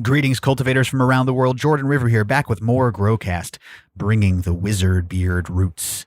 Greetings, cultivators from around the world. Jordan River here, back with more Growcast, bringing the wizard beard roots.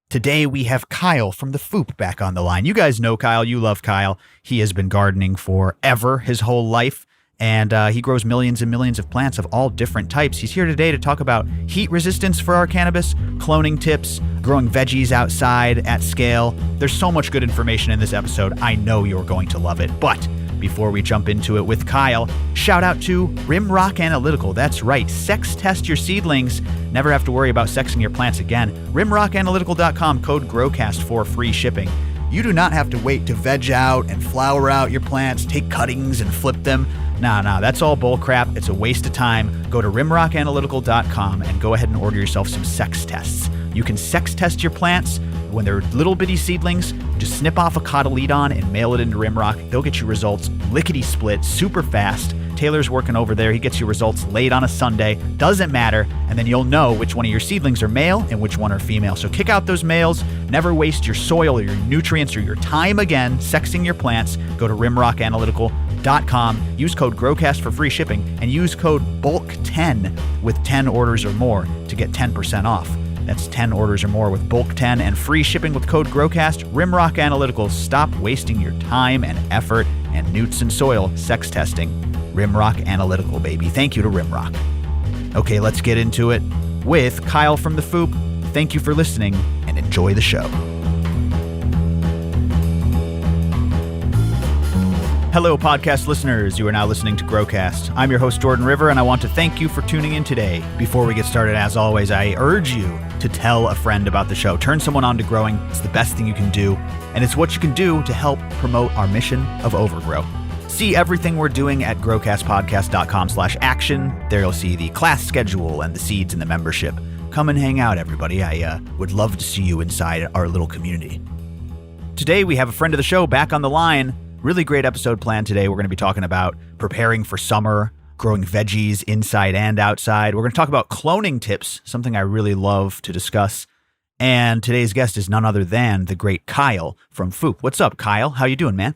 Today we have Kyle from the FOOP back on the line. You guys know Kyle. You love Kyle. He has been gardening forever, his whole life, and he grows millions and millions of plants of all different types. He's here today to talk about heat resistance for our cannabis, cloning tips, growing veggies outside at scale. There's so much good information in this episode. I know you're going to love it, but before we jump into it with Kyle, shout out to Rimrock Analytical. That's right, sex test your seedlings. Never have to worry about sexing your plants again. RimrockAnalytical.com, code GROWCAST for free shipping. You do not have to wait to veg out and flower out your plants, take cuttings and flip them. Nah, that's all bull crap. It's a waste of time. Go to rimrockanalytical.com and go ahead and order yourself some sex tests. You can sex test your plants when they're little bitty seedlings. Just snip off a cotyledon and mail it into Rimrock. They'll get you results lickety-split, super fast. Taylor's working over there. He gets you results late on a Sunday. Doesn't matter. And then you'll know which one of your seedlings are male and which one are female. So kick out those males. Never waste your soil or your nutrients or your time again sexing your plants. Go to rimrockanalytical.com. Use code GROWCAST for free shipping and use code BULK10 with 10 orders or more to get 10% off. That's 10 orders or more with bulk 10 and free shipping with code GROWCAST. Rimrock Analytical. Stop wasting your time and effort and newts and soil sex testing. Rimrock Analytical, baby. Thank you to Rimrock. Okay, let's get into it with Kyle from the FOOP. Thank you for listening and enjoy the show. Hello, podcast listeners. You are now listening to Growcast. I'm your host, Jordan River, and I want to thank you for tuning in today. Before we get started, as always, I urge you to tell a friend about the show. Turn someone on to growing. It's the best thing you can do, and it's what you can do to help promote our mission of overgrow. See everything we're doing at growcastpodcast.com/action. There you'll see the class schedule and the seeds and the membership. Come and hang out, everybody. I would love to see you inside our little community. Today, we have a friend of the show back on the line. Really great episode planned today. We're going to be talking about preparing for summer, growing veggies inside and outside. We're going to talk about cloning tips, something I really love to discuss. And today's guest is none other than the great Kyle from FOOP. What's up, Kyle? How you doing, man?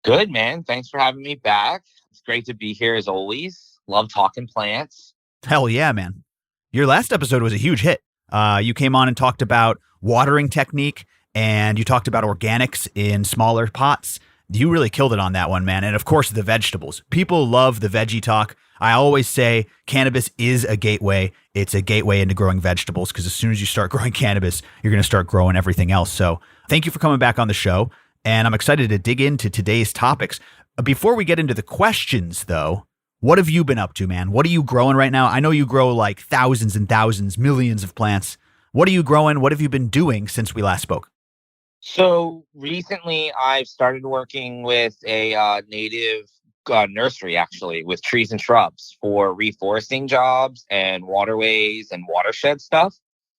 Good, man. Thanks for having me back. It's great to be here as always. Love talking plants. Hell yeah, man. Your last episode was a huge hit. You came on and talked about watering technique, and you talked about organics in smaller pots. You really killed it on that one, man. And of course, the vegetables. People love the veggie talk. I always say cannabis is a gateway. It's a gateway into growing vegetables because as soon as you start growing cannabis, you're going to start growing everything else. So thank you for coming back on the show. And I'm excited to dig into today's topics. Before we get into the questions, though, what have you been up to, man? What are you growing right now? I know you grow like thousands and thousands, millions of plants. What are you growing? What have you been doing since we last spoke? So recently I've started working with a native nursery, actually, with trees and shrubs for reforesting jobs and waterways and watershed stuff.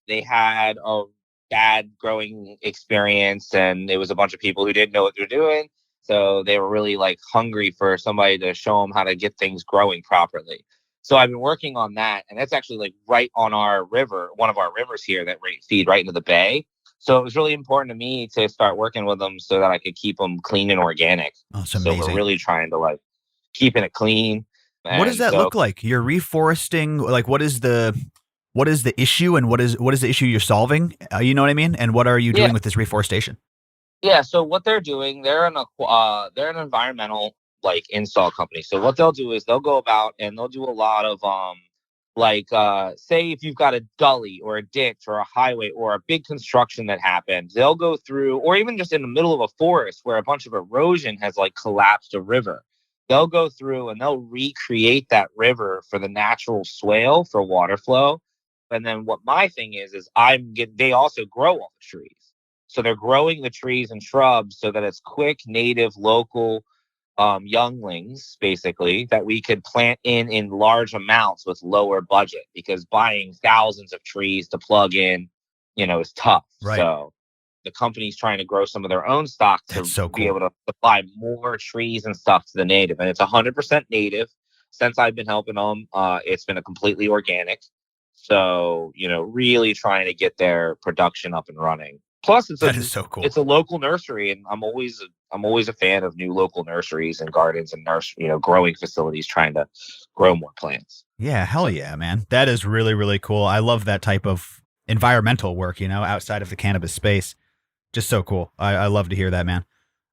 They had a bad growing experience, and it was a bunch of people who didn't know what they're doing. So they were really like hungry for somebody to show them how to get things growing properly. So I've been working on that, and that's actually like right on our river, one of our rivers here that feed right into the bay. So it was really important to me to start working with them so that I could keep them clean and organic. Oh, it's amazing. So we're really trying to like keeping it clean. What does that look like? You're reforesting. Like, what is the issue, and what is the issue you're solving? You know what I mean? And what are you doing with this reforestation? Yeah. So what they're doing, they're an environmental like install company. So what they'll do is they'll go about and they'll do a lot of say if you've got a gully or a ditch or a highway or a big construction that happened, they'll go through, or even just in the middle of a forest where a bunch of erosion has like collapsed a river. They'll go through and they'll recreate that river for the natural swale for water flow. And then what my thing is they also grow all the trees. So they're growing the trees and shrubs so that it's quick, native, local younglings, basically, that we could plant in large amounts with lower budget, because buying thousands of trees to plug in, is tough. Right. So the company's trying to grow some of their own stock to be able to supply more trees and stuff to the native. And it's 100% native. Since I've been helping them, it's been a completely organic. So, really trying to get their production up and running. Plus, That is so cool. it's a local nursery, and I'm always a fan of new local nurseries and gardens and growing facilities trying to grow more plants. Yeah, hell So yeah, man. That is really, really cool. I love that type of environmental work, outside of the cannabis space. Just so cool. I love to hear that, man.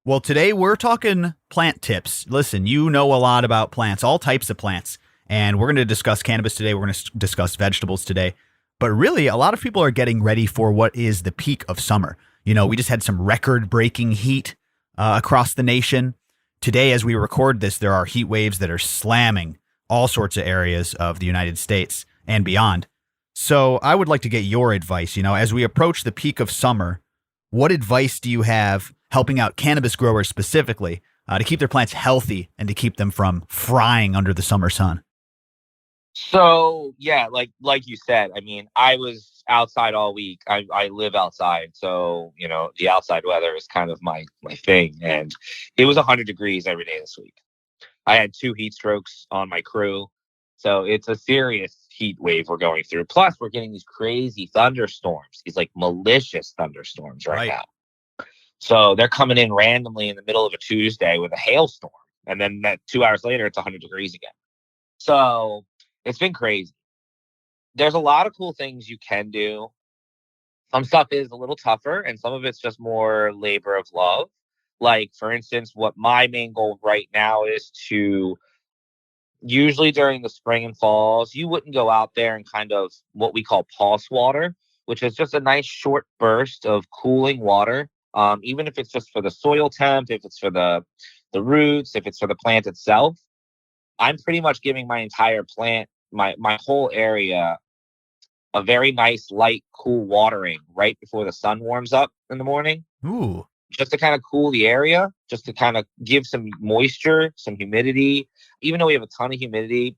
Well, today we're talking plant tips. Listen, you know a lot about plants, all types of plants. And we're going to discuss cannabis today. We're going to discuss vegetables today. But really, a lot of people are getting ready for what is the peak of summer. We just had some record-breaking heat across the nation. Today, as we record this, there are heat waves that are slamming all sorts of areas of the United States and beyond. So I would like to get your advice. As we approach the peak of summer, what advice do you have helping out cannabis growers specifically to keep their plants healthy and to keep them from frying under the summer sun? So yeah, like you said, I mean, I was outside all week. I live outside, so the outside weather is kind of my thing. And it was 100 degrees every day this week. I had 2 heat strokes on my crew, so it's a serious heat wave we're going through. Plus, we're getting these crazy thunderstorms, these like malicious thunderstorms right now. So they're coming in randomly in the middle of a Tuesday with a hailstorm, and then that 2 hours later, it's 100 degrees again. So it's been crazy. There's a lot of cool things you can do. Some stuff is a little tougher, and some of it's just more labor of love. Like, for instance, what my main goal right now is to usually during the spring and falls, you wouldn't go out there and kind of what we call pulse water, which is just a nice short burst of cooling water. Even if it's just for the soil temp, if it's for the roots, if it's for the plant itself, I'm pretty much giving my entire plant, my whole area, a very nice, light, cool watering right before the sun warms up in the morning. Ooh. Just to kind of cool the area, just to kind of give some moisture, some humidity. Even though we have a ton of humidity,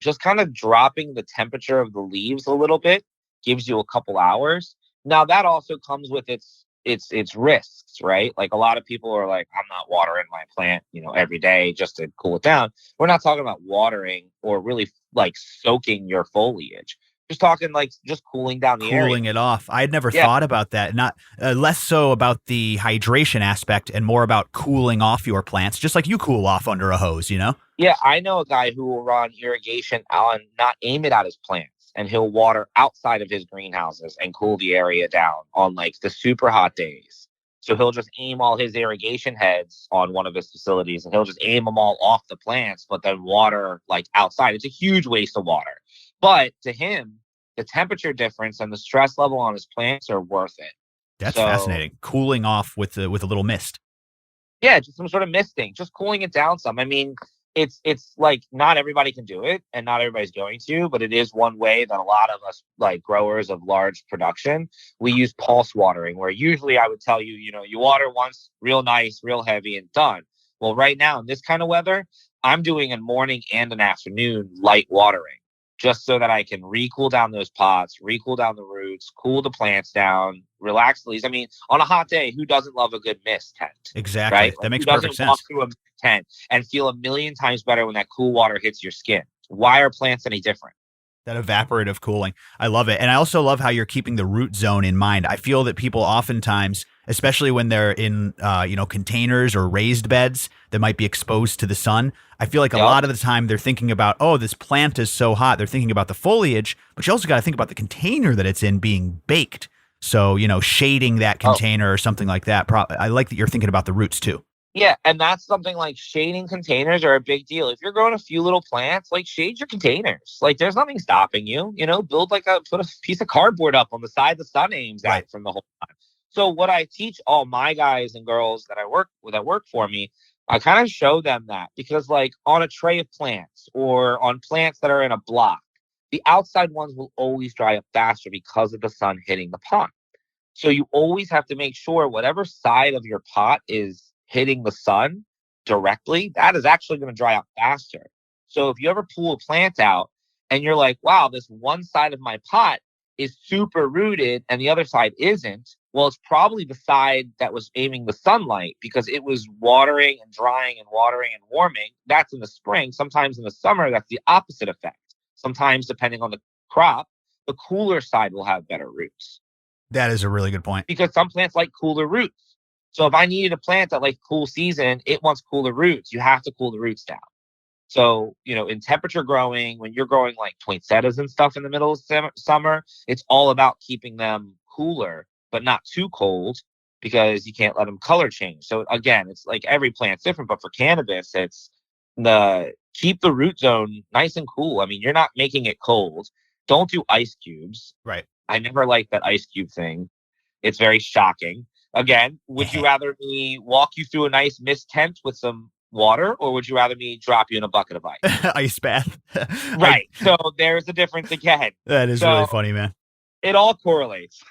just kind of dropping the temperature of the leaves a little bit gives you a couple hours. Now that also comes with its risks, right? Like a lot of people are like, I'm not watering my plant, every day just to cool it down. We're not talking about watering or really like soaking your foliage. Just talking like just cooling down the area. Cooling it off. I had never thought about that. Not less so about the hydration aspect and more about cooling off your plants, just like you cool off under a hose, Yeah, I know a guy who will run irrigation and not aim it at his plants, and he'll water outside of his greenhouses and cool the area down on like the super hot days. So he'll just aim all his irrigation heads on one of his facilities, and he'll just aim them all off the plants, but then water like outside. It's a huge waste of water. But to him, the temperature difference and the stress level on his plants are worth it. That's fascinating. Cooling off with a little mist. Yeah, just some sort of misting, just cooling it down some. I mean, it's like not everybody can do it and not everybody's going to, but it is one way that a lot of us like growers of large production, we use pulse watering, where usually I would tell you, you water once real nice, real heavy and done. Well, right now in this kind of weather, I'm doing a morning and an afternoon light watering, just so that I can re-cool down those pots, re-cool down the roots, cool the plants down, relax the leaves. I mean, on a hot day, who doesn't love a good mist tent? Exactly. Right? That makes who perfect doesn't walk sense. through a mist tent and feel a million times better when that cool water hits your skin? Why are plants any different? That evaporative cooling. I love it. And I also love how you're keeping the root zone in mind. I feel that people oftentimes, especially when they're in, containers or raised beds that might be exposed to the sun, I feel like a lot of the time they're thinking about, oh, this plant is so hot. They're thinking about the foliage, but you also got to think about the container that it's in being baked. So, shading that container or something like that. I like that you're thinking about the roots too. Yeah, and that's something like shading containers are a big deal. If you're growing a few little plants, like shade your containers. Like there's nothing stopping you. Build put a piece of cardboard up on the side the sun aims at from the whole time. So what I teach all my guys and girls that work for me, I kind of show them that, because like on a tray of plants or on plants that are in a block, the outside ones will always dry up faster because of the sun hitting the pot. So you always have to make sure whatever side of your pot is hitting the sun directly, that is actually going to dry out faster. So if you ever pull a plant out and you're like, wow, this one side of my pot is super rooted and the other side isn't, well, it's probably the side that was aiming the sunlight, because it was watering and drying and watering and warming. That's in the spring. Sometimes in the summer, that's the opposite effect. Sometimes, depending on the crop, the cooler side will have better roots. That is a really good point. because some plants like cooler roots. So if I needed a plant that like cool season, it wants cooler roots. You have to cool the roots down. So, in temperature growing, when you're growing like poinsettias and stuff in the middle of summer, it's all about keeping them cooler, but not too cold because you can't let them color change. So again, it's like every plant's different, but for cannabis, it's keep the root zone nice and cool. I mean, you're not making it cold. Don't do ice cubes. Right. I never liked that ice cube thing. It's very shocking. Again, would you rather me walk you through a nice mist tent with some water, or would you rather me drop you in a bucket of ice? Ice bath. Right. So there's a difference again. That is really funny, man. It all correlates.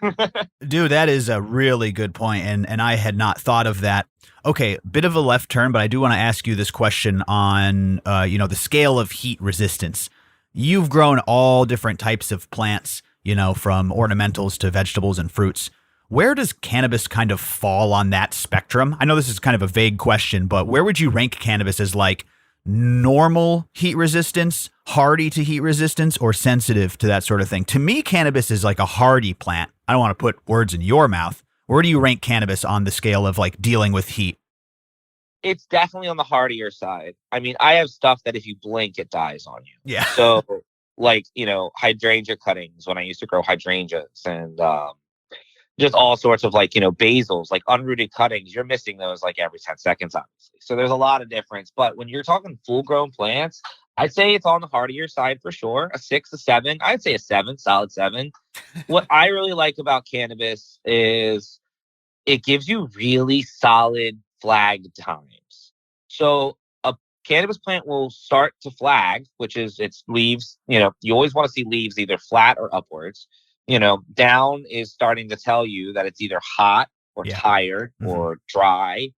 Dude, that is a really good point, and I had not thought of that. Okay, bit of a left turn, but I do want to ask you this question on the scale of heat resistance. You've grown all different types of plants, from ornamentals to vegetables and fruits. Where does cannabis kind of fall on that spectrum? I know this is kind of a vague question, but where would you rank cannabis as like normal heat resistance, hardy to heat resistance, or sensitive to that sort of thing? To me, cannabis is like a hardy plant. I don't want to put words in your mouth. Where do you rank cannabis on the scale of like dealing with heat? It's definitely on the hardier side. I mean, I have stuff that if you blink, it dies on you. Yeah. So like, hydrangea cuttings when I used to grow hydrangeas and just all sorts of like, basils, like unrooted cuttings, you're missing those like every 10 seconds, obviously. So there's a lot of difference. But when you're talking full grown plants, I'd say it's on the hardier side for sure. A 6, a 7. I'd say a 7, solid 7. What I really like about cannabis is it gives you really solid flag times. So a cannabis plant will start to flag, which is its leaves. You always want to see leaves either flat or upwards. Down is starting to tell you that it's either hot or tired or dry.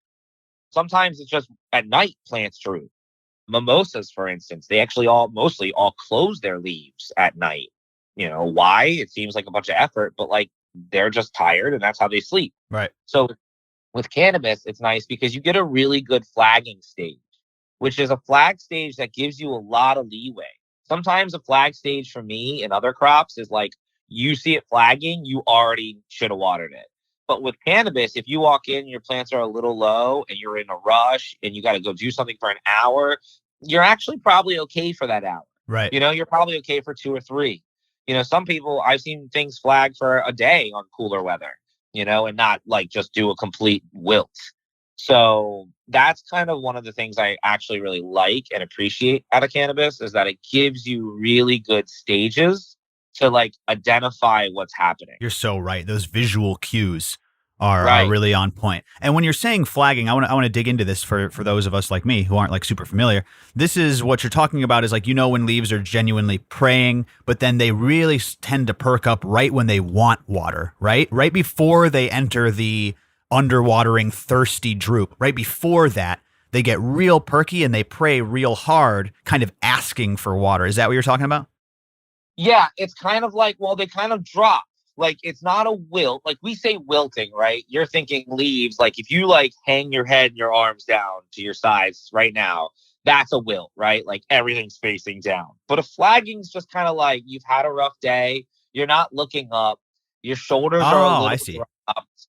Sometimes it's just at night plants droop. Mimosas, for instance, they actually mostly all close their leaves at night. Why? It seems like a bunch of effort, but like they're just tired and that's how they sleep. Right. So with cannabis, it's nice because you get a really good flagging stage, which is a flag stage that gives you a lot of leeway. Sometimes a flag stage for me and other crops is like, you see it flagging, you already should have watered it. But with cannabis, if you walk in, your plants are a little low and you're in a rush and you got to go do something for an hour, you're actually probably okay for that hour. Right. You're probably okay for 2 or 3. Some people, I've seen things flag for a day on cooler weather, and not like just do a complete wilt. So that's kind of one of the things I actually really like and appreciate out of cannabis is that it gives you really good stages to like identify what's happening. You're so right. Those visual cues are really on point. And when you're saying flagging, I want to dig into this for those of us like me who aren't like super familiar. This is what you're talking about is like, when leaves are genuinely praying, but then they really tend to perk up right when they want water, right? Right before they enter the underwatering, thirsty droop. Right before that, they get real perky and they pray real hard, kind of asking for water. Is that what you're talking about? Yeah, it's kind of like, they kind of drop. Like, it's not a wilt. Like, we say wilting, right? You're thinking leaves. Like, if you, like, hang your head and your arms down to your sides right now, that's a wilt, right? Like, everything's facing down. But a flagging's just kind of like, you've had a rough day. You're not looking up. Your shoulders are a little I see. dropped.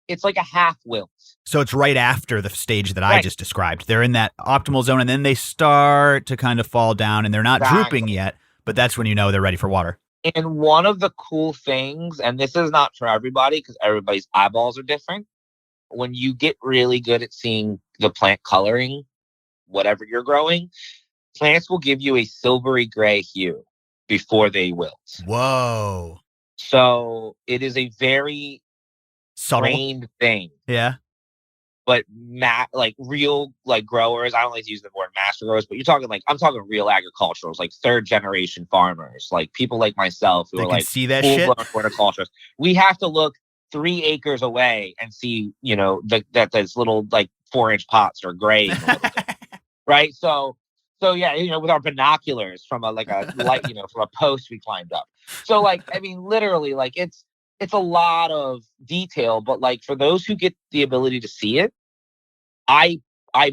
It's like a half wilt. So it's right after the stage that I just described. They're in that optimal zone, and then they start to kind of fall down, and they're not drooping yet, but that's when they're ready for water. And one of the cool things, and this is not for everybody because everybody's eyeballs are different, when you get really good at seeing the plant coloring, whatever you're growing, plants will give you a silvery gray hue before they wilt. Whoa. So it is a very subtle trained thing. Yeah. But like real like growers, I don't like to use the word master growers, but I'm talking real agriculturals, like 3rd generation farmers, like people like myself who are like see that shit. Horticulturists. We have to look 3 acres away and see, that those little like 4-inch pots are gray, right? So yeah, with our binoculars from a light, from a post we climbed up. So like, I mean, literally, like it's a lot of detail, but like for those who get the ability to see it, I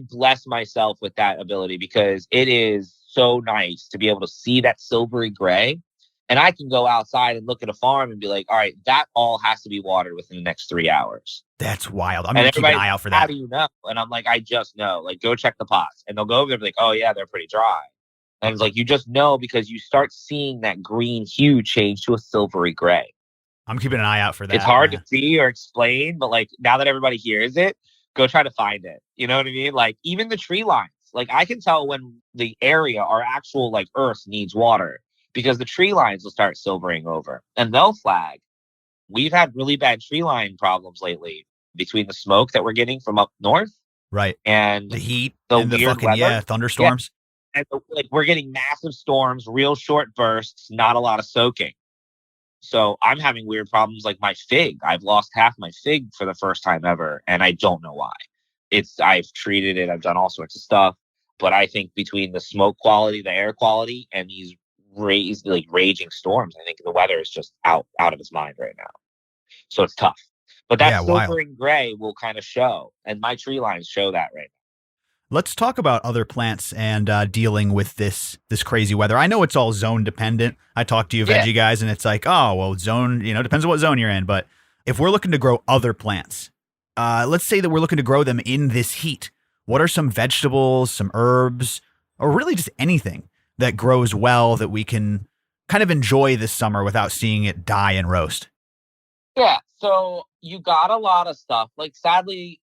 bless myself with that ability because it is so nice to be able to see that silvery gray And I can go outside and look at a farm and be like, all right, that all has to be watered within the next 3 hours. That's wild. I'm And going to keep an everybody's eye like, out for how that. do you know? And I'm like, I just know. Like, go check the pots. And they'll go over there and be like, oh, yeah, they're pretty dry. And it's like, you just know because you start seeing that green hue change to a silvery gray. I'm keeping an eye out for that. It's hard to see or explain, but like now that everybody hears it, go try to find it. You know what I mean? Like even the tree lines, like I can tell when the area, our actual like earth needs water because the tree lines will start silvering over and they'll flag. We've had really bad tree line problems lately between the smoke that we're getting from up north. Right. And the heat the and the weird fucking, weather. thunderstorms. Yeah. And like we're getting massive storms, real short bursts, not a lot of soaking. So I'm having weird problems like my fig. I've lost half my fig for the first time ever, and I don't know why. I've treated it, I've done all sorts of stuff, but I think between the smoke quality, the air quality, and these raging storms, I think the weather is just out of its mind right now. So it's tough. But that silver and gray will kind of show, and my tree lines show that right now. Let's talk about other plants and dealing with this crazy weather. I know it's all zone dependent. I talk to you veggie guys and it's like, oh, well, zone, depends on what zone you're in. But if we're looking to grow other plants, let's say that we're looking to grow them in this heat. What are some vegetables, some herbs, or really just anything that grows well that we can kind of enjoy this summer without seeing it die and roast? Yeah, so you got a lot of stuff. Like sadly,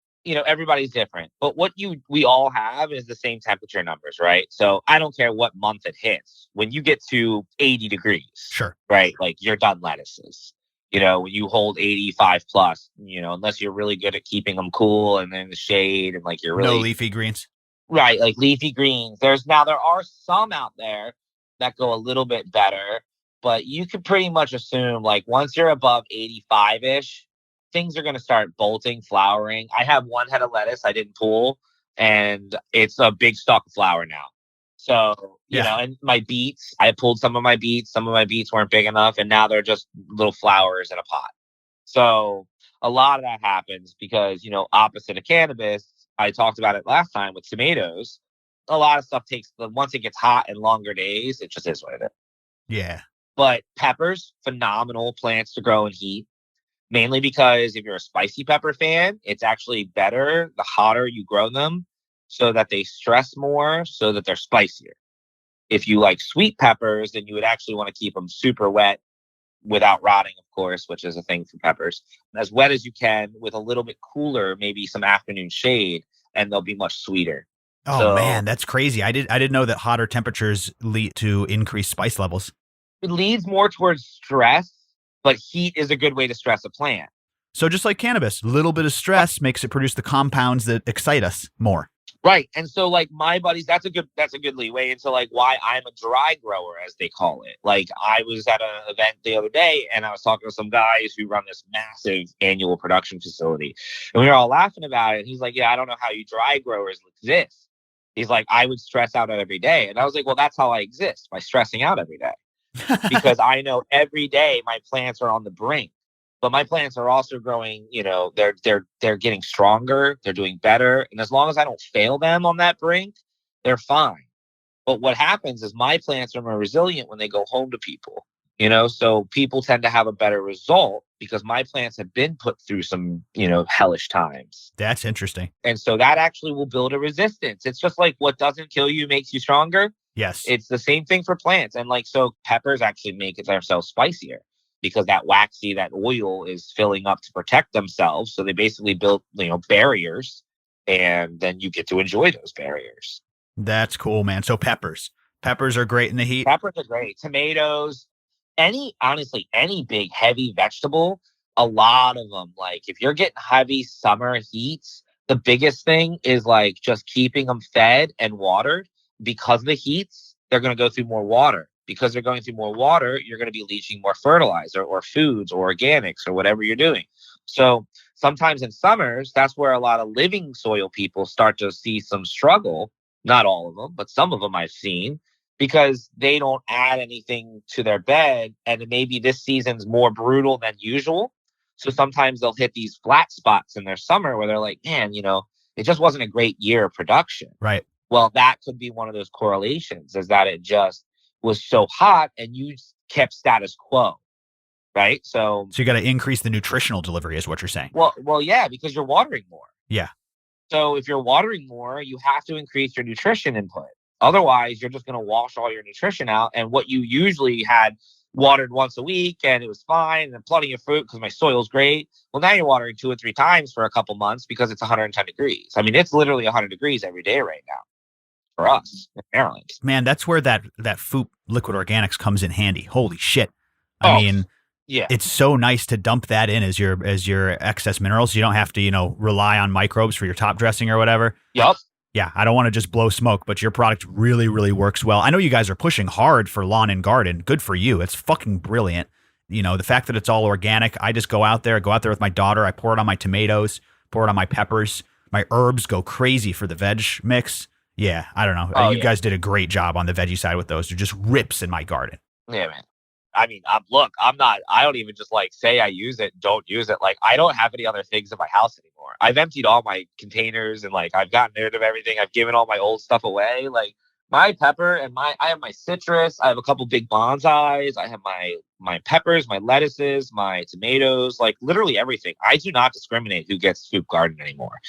everybody's different, but what we all have is the same temperature numbers, right? So I don't care what month it hits. When you get to 80 degrees, sure, right? Like you're done lettuces. When you hold 85 plus, unless you're really good at keeping them cool and in the shade and like you're really no leafy greens. Right, like leafy greens. There are some out there that go a little bit better, but you could pretty much assume like once you're above 85-ish, things are going to start bolting, flowering. I have one head of lettuce I didn't pull, and it's a big stalk of flower now. So, and my beets, I pulled some of my beets. Some of my beets weren't big enough, and now they're just little flowers in a pot. So a lot of that happens because, opposite of cannabis, I talked about it last time with tomatoes. A lot of stuff once it gets hot and longer days, it just is what it is. Yeah. But peppers, phenomenal plants to grow in heat. Mainly because if you're a spicy pepper fan, it's actually better the hotter you grow them so that they stress more, so that they're spicier. If you like sweet peppers, then you would actually want to keep them super wet without rotting, of course, which is a thing for peppers. As wet as you can with a little bit cooler, maybe some afternoon shade, and they'll be much sweeter. Oh, man, that's crazy. I didn't know that hotter temperatures lead to increased spice levels. It leads more towards stress. But heat is a good way to stress a plant. So just like cannabis, a little bit of stress makes it produce the compounds that excite us more. Right. And so like my buddies, that's a good leeway into like why I'm a dry grower, as they call it. Like I was at an event the other day and I was talking to some guys who run this massive annual production facility. And we were all laughing about it. And he's like, yeah, I don't know how you dry growers exist. He's like, I would stress out every day. And I was like, well, that's how I exist, by stressing out every day. Because I know every day my plants are on the brink, but my plants are also growing, they're getting stronger, they're doing better. And as long as I don't fail them on that brink, they're fine. But what happens is my plants are more resilient when they go home to people, so people tend to have a better result because my plants have been put through some, hellish times. That's interesting. And so that actually will build a resistance. It's just like what doesn't kill you makes you stronger. Yes. It's the same thing for plants. And like, so peppers actually make themselves spicier because that oil is filling up to protect themselves. So they basically build, barriers, and then you get to enjoy those barriers. That's cool, man. So peppers are great in the heat. Peppers are great. Tomatoes, any big heavy vegetable, a lot of them. Like if you're getting heavy summer heats, the biggest thing is like just keeping them fed and watered. Because of the heats, they're going to go through more water. Because they're going through more water, you're going to be leaching more fertilizer or foods or organics or whatever you're doing. So sometimes in summers, that's where a lot of living soil people start to see some struggle. Not all of them, but some of them I've seen, because they don't add anything to their bed. And maybe this season's more brutal than usual. So sometimes they'll hit these flat spots in their summer where they're like, man, it just wasn't a great year of production. Right. Well, that could be one of those correlations, is that it just was so hot and you kept status quo, right? So you got to increase the nutritional delivery is what you're saying. Well, yeah, because you're watering more. Yeah. So if you're watering more, you have to increase your nutrition input. Otherwise, you're just going to wash all your nutrition out. And what you usually had watered once a week and it was fine and plenty of fruit because my soil's great. Well, now you're watering 2 or 3 times for a couple months because it's 110 degrees. I mean, it's literally 100 degrees every day right now for us in Maryland. Man, that's where that FOOP liquid organics comes in handy. Holy shit. I mean, yeah, it's so nice to dump that in as your excess minerals. You don't have to, rely on microbes for your top dressing or whatever. Yup. Yeah, I don't want to just blow smoke, but your product really, really works well. I know you guys are pushing hard for lawn and garden. Good for you. It's fucking brilliant. The fact that it's all organic, I just go out there with my daughter. I pour it on my tomatoes, pour it on my peppers. My herbs go crazy for the veg mix. Yeah, I don't know. You guys did a great job on the veggie side with those. They're just rips in my garden. Yeah, man. I mean, I don't even just say I use it, don't use it. I don't have any other things in my house anymore. I've emptied all my containers and I've gotten rid of everything. I've given all my old stuff away. My pepper and I have my citrus. I have a couple big bonsais. I have my peppers, my lettuces, my tomatoes, literally everything. I do not discriminate who gets FOOP garden anymore.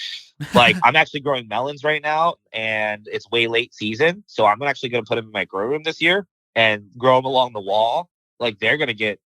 I'm actually growing melons right now and it's way late season. So I'm actually going to put them in my grow room this year and grow them along the wall. They're gonna get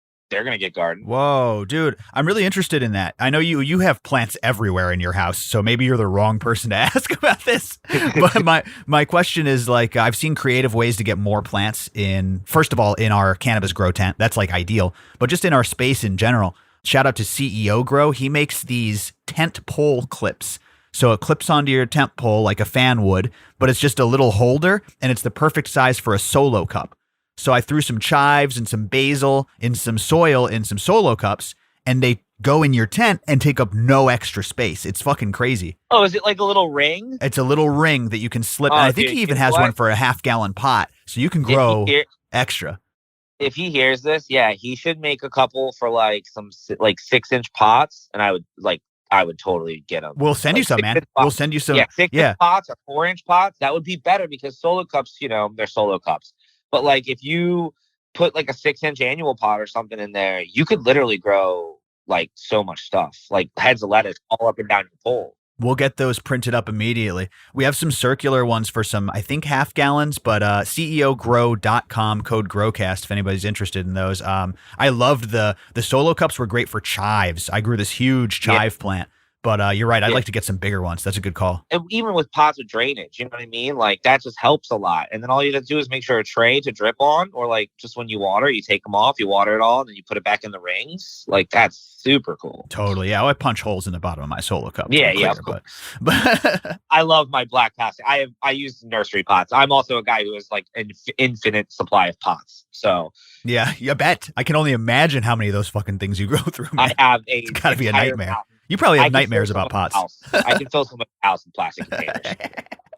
garden. Whoa, dude! I'm really interested in that. I know you have plants everywhere in your house, so maybe you're the wrong person to ask about this. But my question is I've seen creative ways to get more plants in. First of all, in our cannabis grow tent, that's ideal. But just in our space in general. Shout out to CEO Grow. He makes these tent pole clips. So it clips onto your tent pole like a fan would, but it's just a little holder, and it's the perfect size for a solo cup. So I threw some chives and some basil in some soil in some solo cups, and they go in your tent and take up no extra space. It's fucking crazy. Oh, is it like a little ring? It's a little ring that you can slip. And I think he even has one for a half-gallon pot, so you can grow extra. If he hears this, yeah, he should make a couple for some 6-inch pots, and I would totally get them. We'll send you some, man. We'll send you some. Yeah, 6-inch pots or 4-inch pots. That would be better because solo cups, they're solo cups. But if you put a 6-inch annual pot or something in there, you could literally grow so much stuff, heads of lettuce all up and down your pole. We'll get those printed up immediately. We have some circular ones for some, I think, half gallons, but ceogrow.com, code GROWCAST, if anybody's interested in those. I loved the solo cups were great for chives. I grew this huge chive plant. But you're right. I'd like to get some bigger ones. That's a good call. And even with pots with drainage, you know what I mean? That just helps a lot. And then all you have to do is make sure a tray to drip on, or just when you water, you take them off, you water it all, and then you put it back in the rings. That's super cool. Totally. Yeah. I punch holes in the bottom of my solo cup. Yeah. Of course. But I love my black plastic. I use nursery pots. I'm also a guy who has an infinite supply of pots. So yeah, you bet. I can only imagine how many of those fucking things you grow through. Man. I have it's gotta be a nightmare. You probably have nightmares about pots. I can fill someone's house in plastic containers.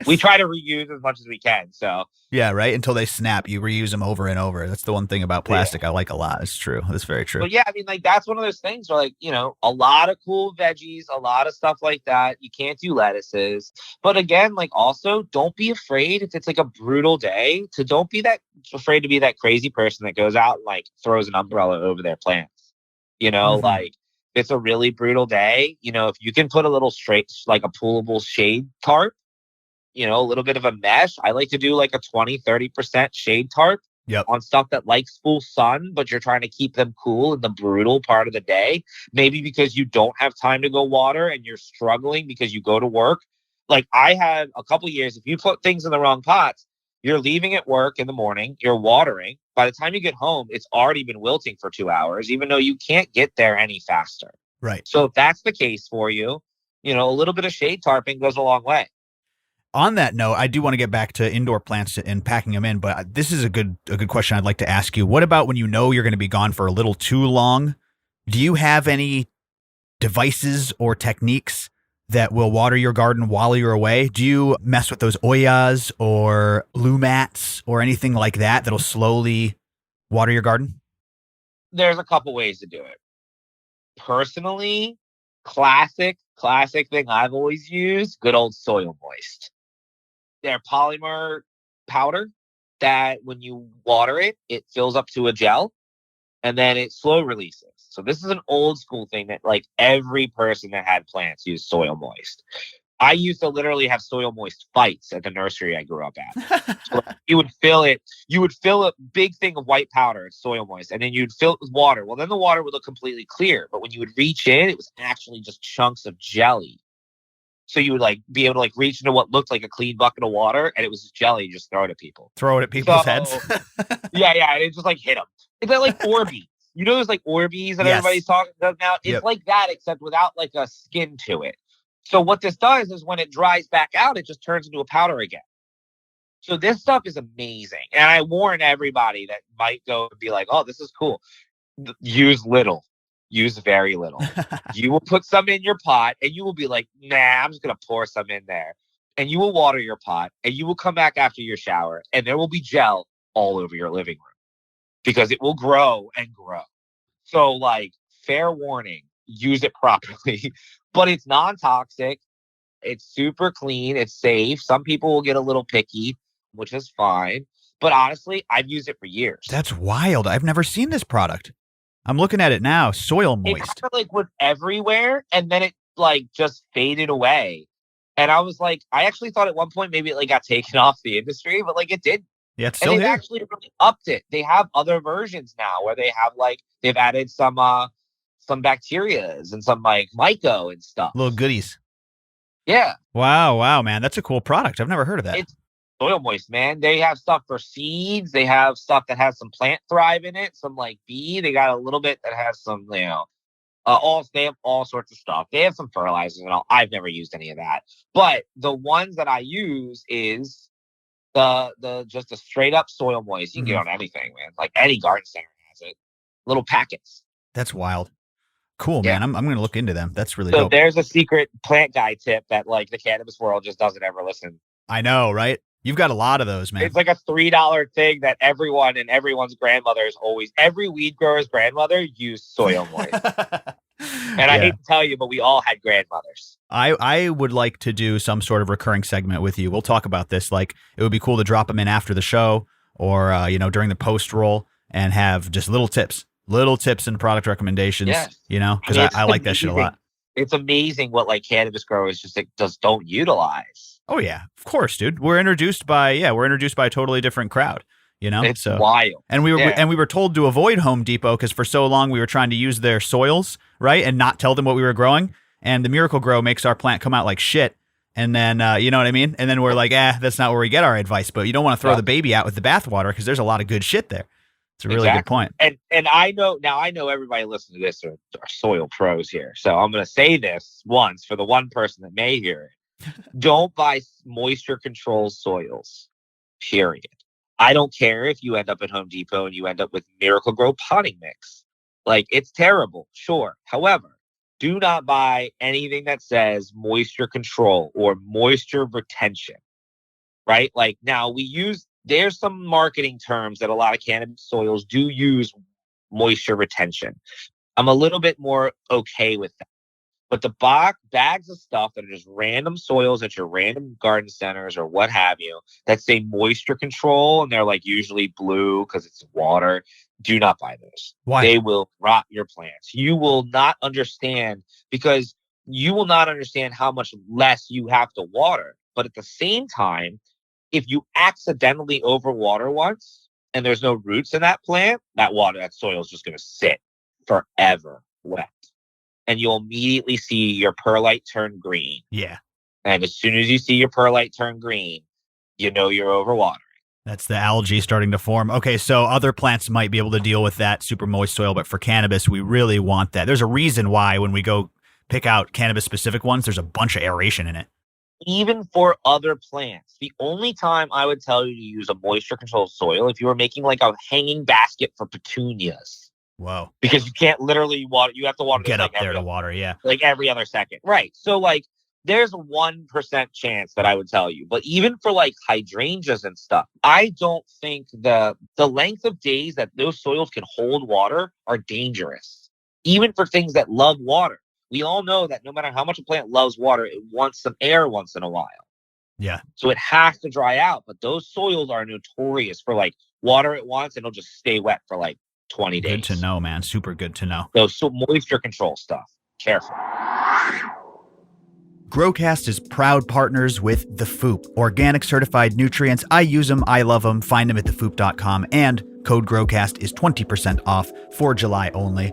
We try to reuse as much as we can. So yeah, right. Until they snap, you reuse them over and over. That's the one thing about plastic I like a lot. It's true. That's very true. But yeah, I mean, that's one of those things where a lot of cool veggies, a lot of stuff like that. You can't do lettuces, but again, also don't be afraid if it's a brutal day don't be that afraid to be that crazy person that goes out and throws an umbrella over their plants. It's a really brutal day. If you can put a little straight, a pullable shade tarp, a little bit of a mesh. I like to do a 20-30% shade tarp on stuff that likes full sun, but you're trying to keep them cool in the brutal part of the day. Maybe because you don't have time to go water and you're struggling because you go to work. I had a couple years, if you put things in the wrong pots, you're leaving at work in the morning, you're watering. By the time you get home, it's already been wilting for 2 hours, even though you can't get there any faster. Right. So if that's the case for you, a little bit of shade tarping goes a long way. On that note, I do want to get back to indoor plants and packing them in, but this is a good question I'd like to ask you. What about when you're going to be gone for a little too long? Do you have any devices or techniques that will water your garden while you're away? Do you mess with those Oyas or Lumats or anything like that that'll slowly water your garden? There's a couple ways to do it. Personally, classic thing I've always used, good old Soil Moist. They're polymer powder that when you water it, it fills up to a gel. and then it slow releases. So this is an old school thing that like every person that had plants used soil moist. I used to literally have soil moist fights at the nursery I grew up at. So you would fill a big thing of white powder, soil moist, and then you'd fill it with water. Well, then the water would look completely clear, but when you would reach in, it was actually just chunks of jelly. So you would like be able to like reach into what looked like a clean bucket of water, and it was just jelly. Just throw it at people. Throw it at people's heads. yeah, and it just like hit them. It's like Orbeez. You know, there's like Orbeez that everybody's talking about now. It's like that, except without like a skin to it. So what this does is when it dries back out, it just turns into a powder again. So this stuff is amazing. And I warn everybody that might go and be like, oh, this is cool. Use little. Use very little. You will put some in your pot and you will be like, nah, I'm just going to pour some in there. And you will water your pot and you will come back after your shower and there will be gel all over your living room because it will grow and grow. So like, fair warning, use it properly. But it's non-toxic. It's super clean. It's safe. Some people will get a little picky, which is fine. But honestly, I've used it for years. That's wild. I've never seen this product. I'm looking at it now. Soil moist. It kind of like was everywhere, and then it like just faded away. And I was like, I actually thought at one point maybe it like got taken off the industry, but like it did. Yeah, it's still and they've here. Actually really upped it. They have other versions now where they have like they've added some bacterias and some like myco and stuff. Little goodies. Yeah. Wow, man. That's a cool product. I've never heard of that. It's soil moist, man. They have stuff for seeds. They have stuff that has some plant thrive in it, some like bee. They got a little bit that has some, they have all sorts of stuff. They have some fertilizers and all. I've never used any of that. But the ones that I use is the just a straight up soil moist. You can get on anything, man. Like any garden center has it. Little packets. That's wild. Cool, man. I'm going to look into them. That's really dope. So there's a secret plant guy tip that like the cannabis world just doesn't ever listen. I know, right? You've got a lot of those, man. It's like a $3 thing that everyone and everyone's grandmother is always, every weed grower's grandmother used soil moist. And I hate to tell you, but we all had grandmothers. I would like to do some sort of recurring segment with you. We'll talk about this. Like, it would be cool to drop them in after the show or, during the post roll and have just little tips and product recommendations, because I like that shit a lot. It's amazing what like cannabis growers just don't utilize. Oh yeah, of course, dude. We're introduced by a totally different crowd, It's wild. And we were told to avoid Home Depot because for so long we were trying to use their soils, right, and not tell them what we were growing. And the Miracle Grow makes our plant come out like shit. And then, you know what I mean? And then we're like, that's not where we get our advice. But you don't want to throw the baby out with the bathwater because there's a lot of good shit there. It's a really good point. And I know everybody listening to this are soil pros here. So I'm going to say this once for the one person that may hear it. Don't buy moisture control soils, period. I don't care if you end up at Home Depot and you end up with Miracle Grow potting mix. Like, it's terrible, sure. However, do not buy anything that says moisture control or moisture retention, right? Like, now there's some marketing terms that a lot of cannabis soils do use moisture retention. I'm a little bit more okay with that. But the bags of stuff that are just random soils at your random garden centers or what have you that say moisture control and they're like usually blue because it's water, do not buy those. Why? They will rot your plants. You will not understand because you will not understand how much less you have to water. But at the same time, if you accidentally overwater once and there's no roots in that plant, that soil is just going to sit forever wet. And you'll immediately see your perlite turn green. Yeah. And as soon as you see your perlite turn green, you know you're overwatering. That's the algae starting to form. Okay, so other plants might be able to deal with that super moist soil, but for cannabis, we really want that. There's a reason why when we go pick out cannabis-specific ones, there's a bunch of aeration in it. Even for other plants, the only time I would tell you to use a moisture-controlled soil if you were making like a hanging basket for petunias. Whoa. Because you can't literally water. You have to water. Get up there to water, yeah. Like every other second. Right. So like there's a 1% chance that I would tell you. But even for like hydrangeas and stuff, I don't think the length of days that those soils can hold water are dangerous. Even for things that love water. We all know that no matter how much a plant loves water, it wants some air once in a while. Yeah. So it has to dry out. But those soils are notorious for like water it once and it'll just stay wet for like 20 days. Good to know, man. Super good to know. So moisture control stuff. Careful. Growcast is proud partners with the FOOP, organic certified nutrients. I use them. I love them. Find them at thefoop.com. And code GROWCAST is 20% off for July only.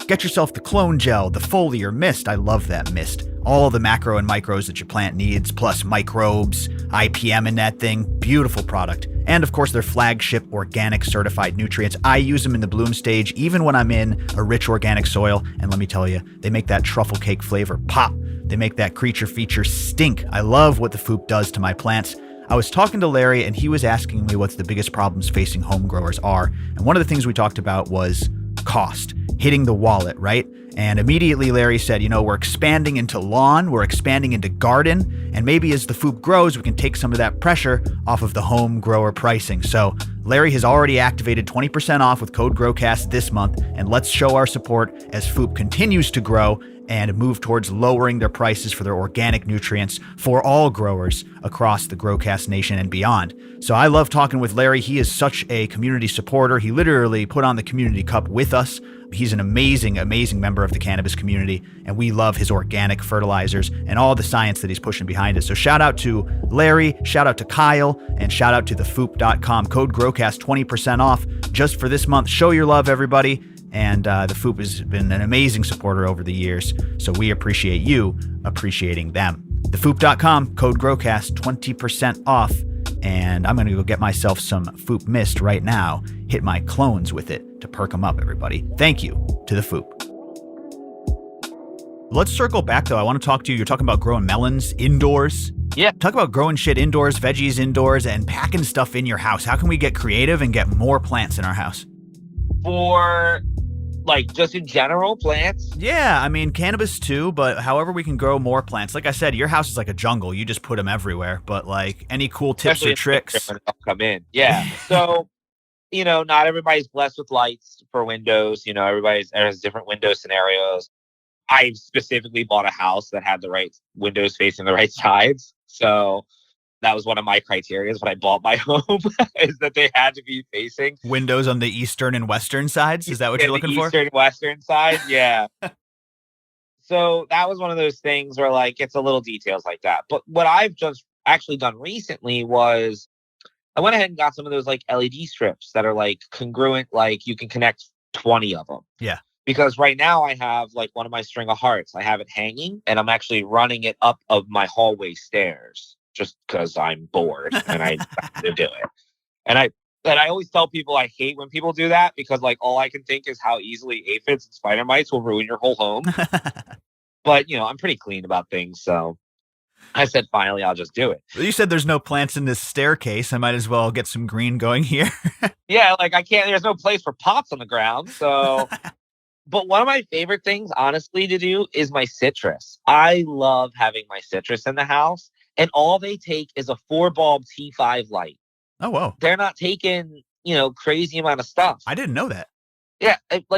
Get yourself the clone gel, the foliar mist. I love that mist. All the macro and micros that your plant needs, plus microbes, IPM in that thing. Beautiful product. And of course, their flagship organic certified nutrients. I use them in the bloom stage, even when I'm in a rich organic soil. And let me tell you, they make that truffle cake flavor pop. They make that creature feature stink. I love what the FOOP does to my plants. I was talking to Larry, and he was asking me what the biggest problems facing home growers are. And one of the things we talked about was cost, hitting the wallet, right? And immediately Larry said, we're expanding into lawn, we're expanding into garden, and maybe as the FOOP grows, we can take some of that pressure off of the home grower pricing. So Larry has already activated 20% off with code GROWCAST this month, and let's show our support as FOOP continues to grow and move towards lowering their prices for their organic nutrients for all growers across the GrowCast nation and beyond. So I love talking with Larry. He is such a community supporter. He literally put on the community cup with us. He's an amazing, amazing member of the cannabis community, and we love his organic fertilizers and all the science that he's pushing behind us. So shout out to Larry, shout out to Kyle, and shout out to thefoop.com. Code GROWCAST 20% off just for this month. Show your love, everybody. And the FOOP has been an amazing supporter over the years, so we appreciate you appreciating them. Thefoop.com, code GROWCAST, 20% off. And I'm going to go get myself some FOOP mist right now, hit my clones with it to perk them up, everybody. Thank you to the FOOP. Let's circle back, though. I want to talk to you. You're talking about growing melons indoors. Yeah. Talk about growing shit indoors, veggies indoors, and packing stuff in your house. How can we get creative and get more plants in our house? For just in general plants? Yeah, I mean, cannabis too, but however we can grow more plants. Like I said, your house is like a jungle. You just put them everywhere. But any cool tips or tricks? Come in. Yeah. So, not everybody's blessed with lights for windows. Everybody has different window scenarios. I specifically bought a house that had the right windows facing the right sides. So that was one of my criteria when I bought my home is that they had to be facing windows on the eastern and western sides. Is that what you're looking for? Eastern and western side. Yeah. So that was one of those things where it's a little details like that. But what I've just actually done recently was I went ahead and got some of those LED strips that are congruent, you can connect 20 of them. Yeah. Because right now I have one of my string of hearts. I have it hanging and I'm actually running it up of my hallway stairs. Just because I'm bored and I have to do it. And I always tell people I hate when people do that because all I can think is how easily aphids and spider mites will ruin your whole home. But, I'm pretty clean about things. So I said, finally, I'll just do it. Well, you said there's no plants in this staircase. I might as well get some green going here. Yeah, I can't, there's no place for pots on the ground. So, but one of my favorite things, honestly, to do is my citrus. I love having my citrus in the house. And all they take is a 4-bulb T5 light. Oh, whoa. They're not taking, crazy amount of stuff. I didn't know that. Yeah.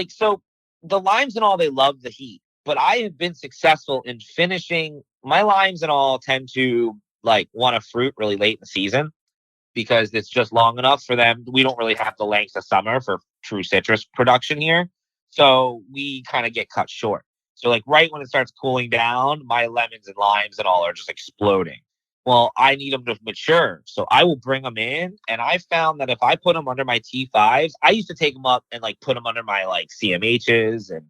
So the limes and all, they love the heat. But I have been successful in finishing. My limes and all tend to want to fruit really late in the season because it's just long enough for them. We don't really have the length of summer for true citrus production here. So we kind of get cut short. So right when it starts cooling down, my lemons and limes and all are just exploding. Well, I need them to mature. So I will bring them in. And I found that if I put them under my T5s, I used to take them up and put them under my CMHs and,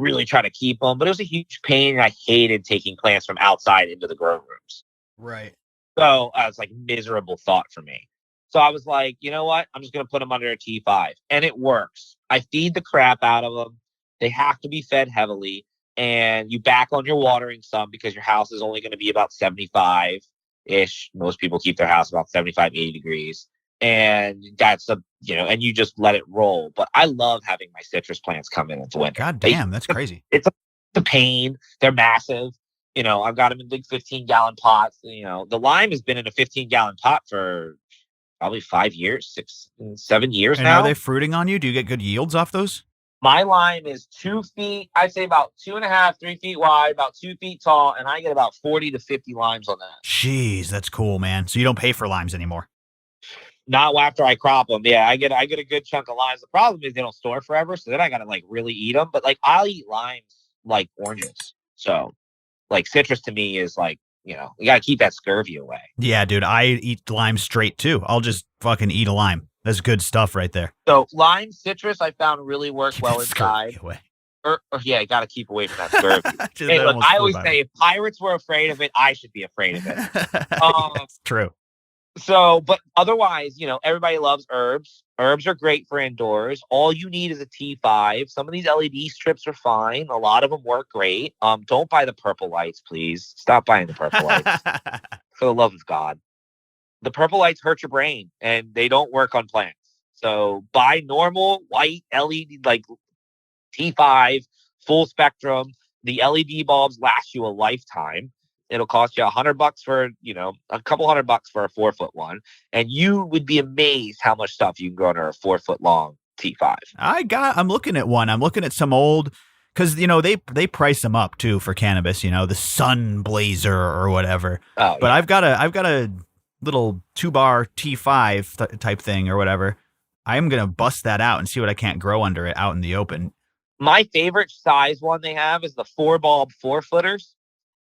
really try to keep them. But it was a huge pain. And I hated taking plants from outside into the grow rooms. Right. So I was miserable thought for me. So I was like, you know what? I'm just going to put them under a T5. And it works. I feed the crap out of them. They have to be fed heavily. And you back on your watering some because your house is only going to be about 75-ish. Most people keep their house about 75, 80 degrees. And that's and you just let it roll. But I love having my citrus plants come in the winter. God damn, that's crazy. It's a pain. They're massive. I've got them in big 15-gallon pots. The lime has been in a 15-gallon pot for probably 5 years, 6, 7 years and now. Are they fruiting on you? Do you get good yields off those? My lime is 2 feet, I'd say about 2.5, 3 feet wide, about 2 feet tall, and I get about 40 to 50 limes on that. Jeez, that's cool, man. So you don't pay for limes anymore? Not after I crop them. Yeah, I get a good chunk of limes. The problem is they don't store forever, so then I gotta like really eat them. But like I'll eat limes like oranges. So like citrus to me is like, you gotta keep that scurvy away. Yeah, dude, I eat lime straight too. I'll just fucking eat a lime. That's good stuff right there. So lime, citrus, I found really work Keep well that scurvy inside. away. Yeah, you gotta keep away from that scurvy. Just Hey, that look, almost I flew always by say me. if pirates were afraid of it, I should be afraid of it. Yes, true. So, but otherwise, everybody loves herbs. Herbs are great for indoors. All you need is a T5. Some of these LED strips are fine. A lot of them work great. Don't buy the purple lights, please. Stop buying the purple lights. For the love of God. The purple lights hurt your brain and they don't work on plants. So buy normal white LED, like T5, full spectrum. The LED bulbs last you a lifetime. It'll cost you $100 for, a couple $100 for a 4-foot one. And you would be amazed how much stuff you can grow under a 4-foot long T5. I'm looking at one. I'm looking at some old, because, they price them up too for cannabis, the Sun Blazer or whatever. Oh, but yeah. I've got a little 2-bar T5 type thing or whatever. I'm going to bust that out and see what I can't grow under it out in the open. My favorite size one they have is the 4-bulb 4-footers.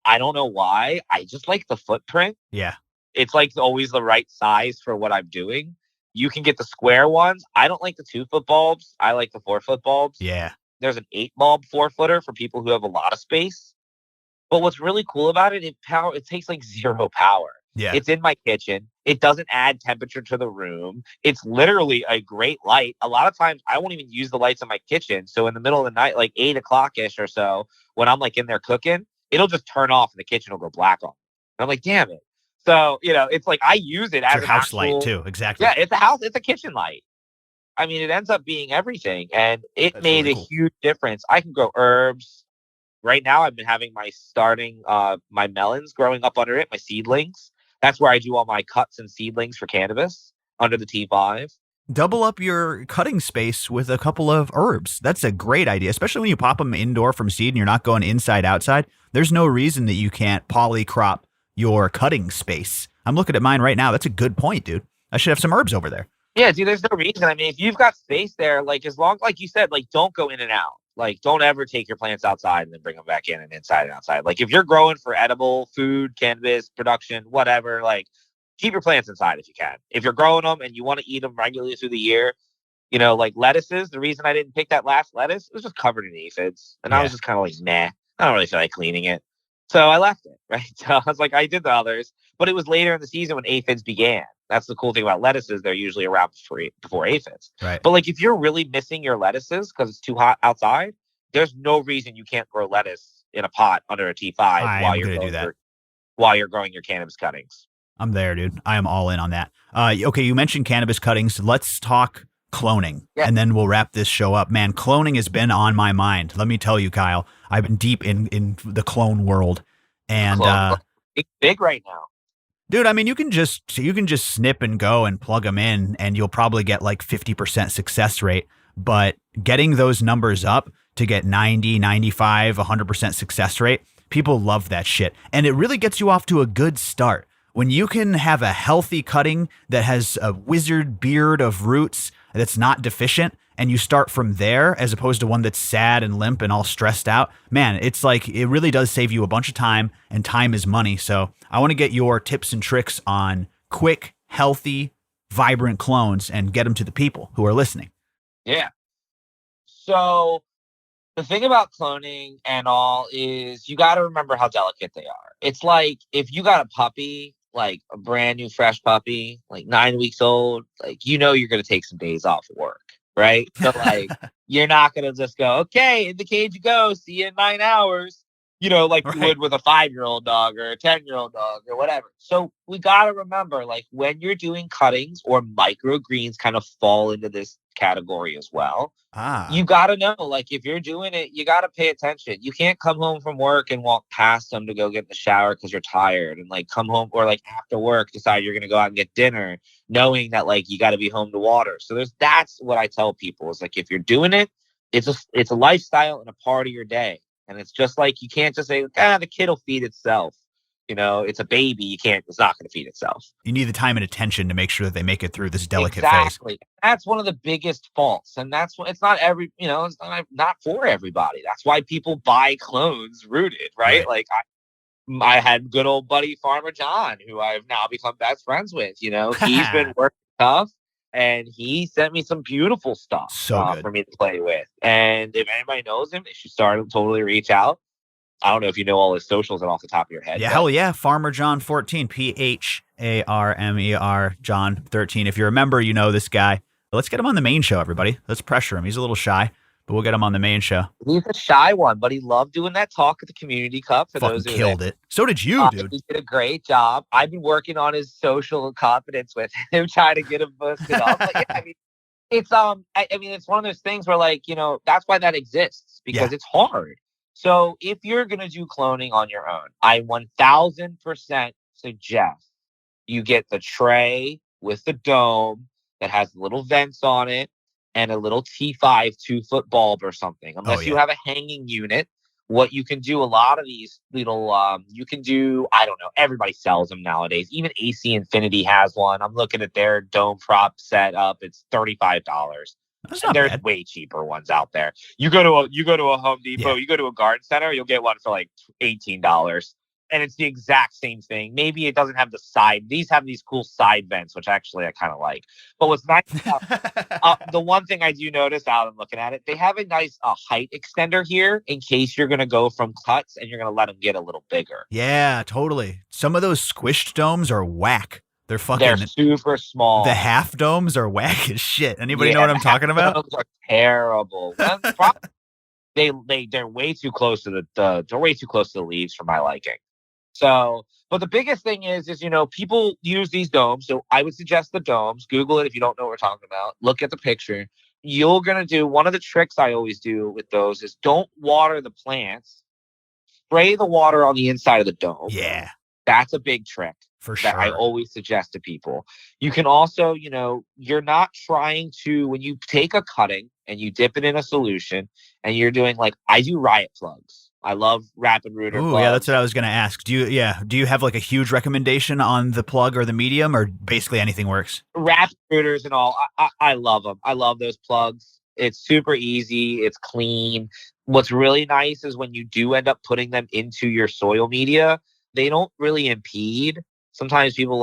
I don't know why. I just like the footprint. Yeah. It's like always the right size for what I'm doing. You can get the square ones. I don't like the 2-foot bulbs. I like the 4-foot bulbs. Yeah. There's an 8-bulb 4-footer for people who have a lot of space. But what's really cool about it, it takes like zero power. Yeah. It's in my kitchen. It doesn't add temperature to the room. It's literally a great light. A lot of times I won't even use the lights in my kitchen. So in the middle of the night, like 8 o'clock-ish or so, when I'm like in there cooking, it'll just turn off and the kitchen will go black on. And I'm like, damn it. So, it's like I use it as your an house actual light too. Exactly. Yeah, it's a kitchen light. I mean, it ends up being everything. And it That's made really a cool. huge difference. I can grow herbs. Right now, I've been having my melons growing up under it, my seedlings. That's where I do all my cuts and seedlings for cannabis under the T5. Double up your cutting space with a couple of herbs. That's a great idea, especially when you pop them indoor from seed and you're not going inside, outside. There's no reason that you can't polycrop your cutting space. I'm looking at mine right now. That's a good point, dude. I should have some herbs over there. Yeah, dude, there's no reason. I mean, if you've got space there, like as long, like you said, like don't go in and out. Like don't ever take your plants outside and then bring them back in and inside and outside. Like if you're growing for edible food, cannabis production, whatever, like keep your plants inside if you can. If you're growing them and you want to eat them regularly through the year, like lettuces. The reason I didn't pick that last lettuce, it was just covered in aphids, and I was just kind of like, nah, I don't really feel like cleaning it, so I left it. Right, so I was like, I did the others, but it was later in the season when aphids began. That's the cool thing about lettuces; they're usually around before aphids. Right. But like, if you're really missing your lettuces because it's too hot outside, there's no reason you can't grow lettuce in a pot under a T5 while you're growing your cannabis cuttings. I'm there, dude. I am all in on that. Okay, you mentioned cannabis cuttings. Let's talk cloning, and then we'll wrap this show up. Man, cloning has been on my mind. Let me tell you, Kyle, I've been deep in the clone world, and it's big right now. Dude, I mean, you can just snip and go and plug them in, and you'll probably get like 50% success rate. But getting those numbers up to get 90, 95, 100% success rate, people love that shit. And it really gets you off to a good start. When you can have a healthy cutting that has a wizard beard of roots that's not deficient, and you start from there as opposed to one that's sad and limp and all stressed out, man, it's like it really does save you a bunch of time, and time is money. So I want to get your tips and tricks on quick, healthy, vibrant clones and get them to the people who are listening. Yeah. So the thing about cloning and all is you got to remember how delicate they are. It's like if you got a puppy, like a brand new fresh puppy, like 9 weeks old, like you're going to take some days off of work, right? So like you're not going to just go, okay, in the cage you go, see you in 9 hours, like you would with a 5-year-old dog or a 10-year-old dog or whatever. So we got to remember, like when you're doing cuttings, or microgreens kind of fall into this category as well. You got to know, like if you're doing it, you got to pay attention. You can't come home from work and walk past them to go get in the shower because you're tired, and like come home, or like after work decide you're going to go out and get dinner, knowing that like you got to be home to water. So that's what I tell people is like, if you're doing it, it's a lifestyle and a part of your day. And it's just like, you can't just say, the kid will feed itself. It's a baby. It's not going to feed itself. You need the time and attention to make sure that they make it through this delicate phase. Exactly. That's one of the biggest faults. And that's what it's not it's not for everybody. That's why people buy clones rooted, right? Like I had good old buddy Farmer John, who I've now become best friends with. He's been working tough, and he sent me some beautiful stuff for me to play with. And if anybody knows him, they should totally reach out. I don't know if you know all his socials off the top of your head. Yeah, hell yeah. Farmer John 14, PHARMER John 13. If you're a member, you know this guy. Let's get him on the main show, everybody. Let's pressure him. He's a little shy, but we'll get him on the main show. He's a shy one, but he loved doing that talk at the Community Cup. Fucking killed it. So did you, dude. He did a great job. I've been working on his social confidence with him, trying to get him boosted up. But yeah, it's it's one of those things where that's why that exists, because it's hard. So if you're going to do cloning on your own, I 1000% suggest you get the tray with the dome that has little vents on it and a little T5 2-foot bulb or something. Unless you have a hanging unit, what you can do, a lot of these little, you can do, I don't know, everybody sells them nowadays. Even AC Infinity has one. I'm looking at their dome prop setup. It's $35. There's way cheaper ones out there. You go to a Home Depot, you go to a garden center, you'll get one for like $18. And it's the exact same thing. Maybe it doesn't have the side. These have these cool side vents, which actually I kind of like. But what's nice about the one thing I do notice out of looking at it, they have a nice height extender here in case you're going to go from cuts and you're going to let them get a little bigger. Yeah, totally. Some of those squished domes are whack. They're super small. The half domes are whack as shit. Anybody know what I'm talking about? Domes are terrible. They're way too close to the leaves for my liking. So, but the biggest thing is people use these domes. So I would suggest the domes. Google it if you don't know what we're talking about. Look at the picture. You're gonna do one of the tricks I always do with those is don't water the plants. Spray the water on the inside of the dome. Yeah, that's a big trick. For sure. That I always suggest to people. You can also, you're not trying to, when you take a cutting and you dip it in a solution and you're doing I do riot plugs. I love rapid rooter plugs. Yeah, that's what I was going to ask. Do you have a huge recommendation on the plug or the medium, or basically anything works? Rapid rooters and all. I love them. I love those plugs. It's super easy. It's clean. What's really nice is when you do end up putting them into your soil media, they don't really impede. Sometimes people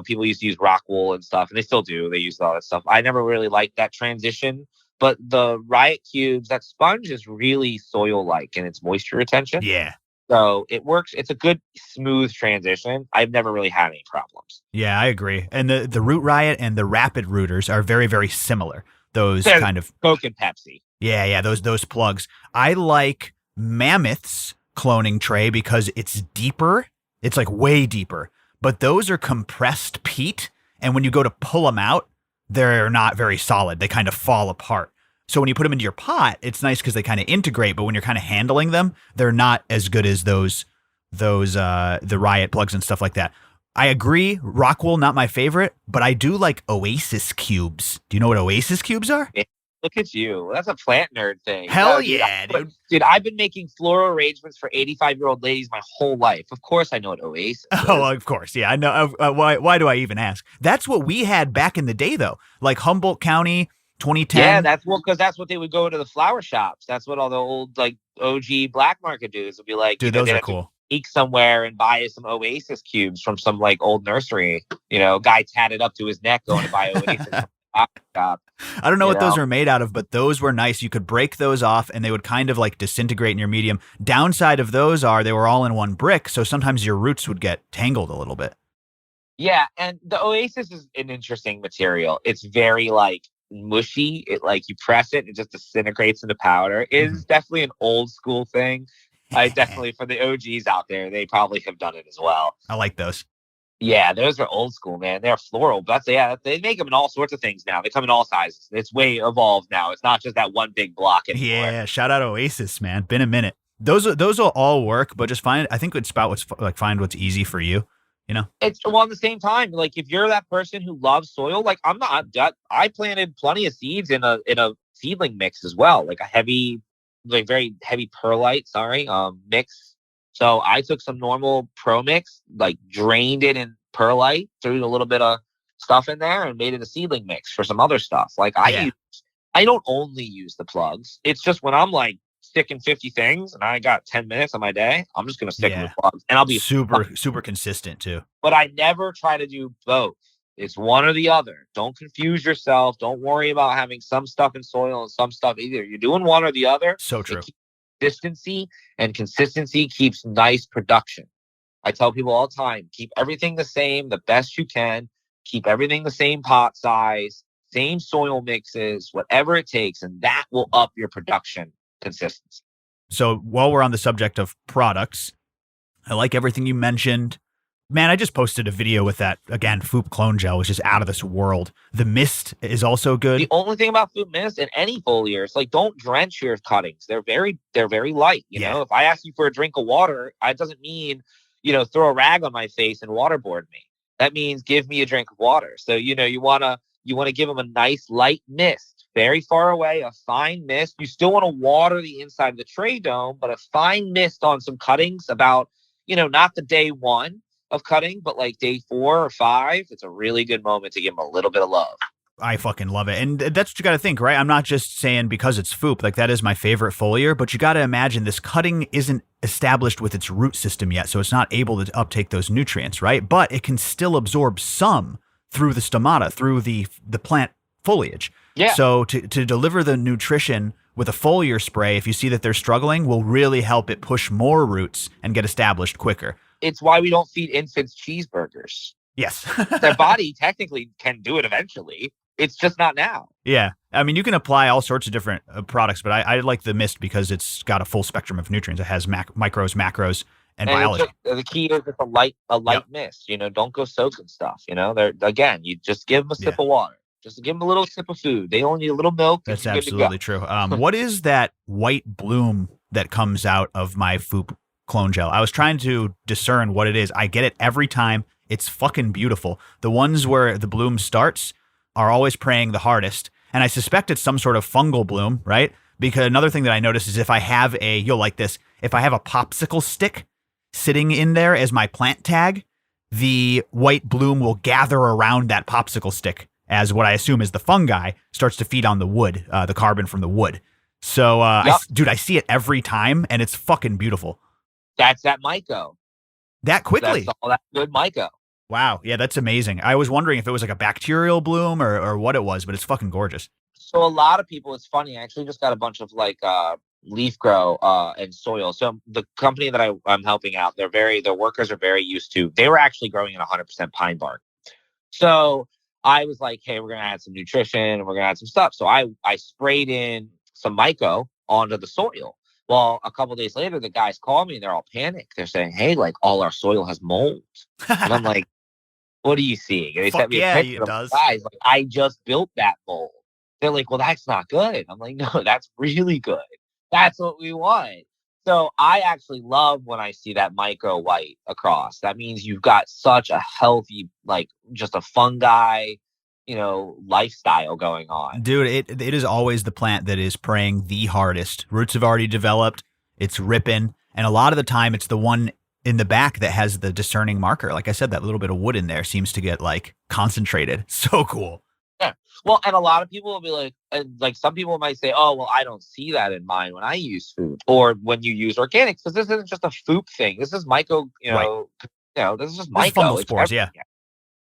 people used to use rock wool and stuff, and they still do. They use all that stuff. I never really liked that transition, but the Riot Cubes, that sponge is really soil-like in its moisture retention. Yeah. So it works. It's a good, smooth transition. I've never really had any problems. Yeah, I agree. And the Root Riot and the Rapid Rooters are very, very similar. Those kind of Coke and Pepsi. Yeah. Those plugs. I like Mammoth's cloning tray because it's deeper. It's way deeper. But those are compressed peat, and when you go to pull them out, they're not very solid. They kind of fall apart. So when you put them into your pot, it's nice because they kind of integrate, but when you're kind of handling them, they're not as good as those the Riot plugs and stuff like that. I agree, Rockwool, not my favorite, but I do like Oasis cubes. Do you know what Oasis cubes are? Yeah. Look at you. That's a plant nerd thing. Hell yeah, dude. Dude, I've been making floral arrangements for 85-year-old ladies my whole life. Of course I know what Oasis is. Oh, of course. Yeah, I know. Why do I even ask? That's what we had back in the day, though. Humboldt County, 2010. Yeah, because that's what they would go to the flower shops. That's what all the old, OG black market dudes would be like. Dude, those are cool. Sneak somewhere and buy some Oasis cubes from some, old nursery. Guy tatted up to his neck going to buy Oasis. I don't know what those are made out of, but those were nice. You could break those off and they would kind of disintegrate in your medium. Downside of those are they were all in one brick, so sometimes your roots would get tangled a little bit. Yeah, and the Oasis is an interesting material. It's very mushy. It you press it, it just disintegrates into powder. It is definitely an old school thing. I definitely, for the OGs out there, they probably have done it as well. I like those. Yeah, those are old school, man. They're floral. But they make them in all sorts of things now. They come in all sizes. It's way evolved now. It's not just that one big block anymore. Yeah, shout out Oasis, man. Been a minute. Those will all work, but just find what's easy for you. It's at the same time, if you're that person who loves soil, I'm not. I planted plenty of seeds in a seedling mix as well, a heavy, very heavy perlite. Mix. So I took some normal Pro Mix, like drained it in perlite, threw a little bit of stuff in there, and made it a seedling mix for some other stuff. Like Yeah. I don't only use the plugs. It's just when I'm like sticking 50 things and I got 10 minutes on my day, I'm just gonna stick them with plugs, and I'll be super consistent too. But I never try to do both. It's one or the other. Don't confuse yourself. Don't worry about having some stuff in soil and some stuff either. You're doing one or the other. So true. Consistency, and consistency keeps nice production. I tell people all the time, keep everything the same, the best you can. Keep everything the same pot size, same soil mixes, whatever it takes, and that will up your production consistency. So while we're on the subject of products, I like everything you mentioned. Man, I just posted a video with that, again, FOOP clone gel, which is out of this world. The mist is also good. The only thing about FOOP mist and any foliar is like, don't drench your cuttings. They're very light. You know, if I ask you for a drink of water, it doesn't mean, throw a rag on my face and waterboard me. That means give me a drink of water. So, you want to give them a nice light mist, very far away, a fine mist. You still want to water the inside of the tray dome, but a fine mist on some cuttings about, not the day one of cutting, but like day 4 or 5, it's a really good moment to give them a little bit of love. I fucking love it. And that's what you got to think, right? I'm not just saying because it's FOOP, like that is my favorite foliar, but you got to imagine this cutting isn't established with its root system yet, so it's not able to uptake those nutrients, right? But it can still absorb some through the stomata, through the plant foliage. Yeah. So to deliver the nutrition with a foliar spray, if you see that they're struggling, will really help it push more roots and get established quicker. It's why we don't feed infants cheeseburgers. Yes. Their body technically can do it eventually. It's just not now. Yeah. I mean, you can apply all sorts of different products, but I like the mist because it's got a full spectrum of nutrients. It has micros, macros, and biology. The key is it's a light mist. Don't go soaking stuff. Again, you just give them a sip of water. Just give them a little sip of food. They only need a little milk. That's absolutely true. What is that white bloom that comes out of my FOOP clone gel? I was trying to discern what it is. I get it every time. It's fucking beautiful. The ones where the bloom starts are always praying the hardest. And I suspect it's some sort of fungal bloom, right? Because another thing that I notice is if I have you'll like this, if I have a popsicle stick sitting in there as my plant tag, the white bloom will gather around that popsicle stick as what I assume is the fungi starts to feed on the wood, the carbon from the wood. So, dude, I see it every time and it's fucking beautiful. That's that myco. That quickly. That's all that good myco. Wow. Yeah, that's amazing. I was wondering if it was like a bacterial bloom or what it was, but it's fucking gorgeous. So a lot of people, it's funny, I actually just got a bunch of like leaf grow and soil. So the company that I'm helping out, their workers are very used to, they were actually growing in 100% pine bark. So I was like, hey, we're going to add some nutrition and we're going to add some stuff. So I sprayed in some myco onto the soil. Well, a couple of days later, the guys call me and they're all panicked. They're saying, hey, like all our soil has mold. And I'm like, what are you seeing? And they sent me a picture of the guys. Like, I just built that mold. They're like, well, that's not good. I'm like, no, that's really good. That's what we want. So I actually love when I see that micro white across. That means you've got such a healthy, like just a fungi, lifestyle going on. Dude, it is always the plant that is praying the hardest. Roots have already developed. It's ripping. And a lot of the time it's the one in the back that has the discerning marker. Like I said, that little bit of wood in there seems to get like concentrated. So cool. Yeah. Well, and a lot of people will be like, and like some people might say, oh, well, I don't see that in mine when I use FOOP or when you use organics, because this isn't just a FOOP thing. This is myco, this is just myco. Fungal spores, yeah.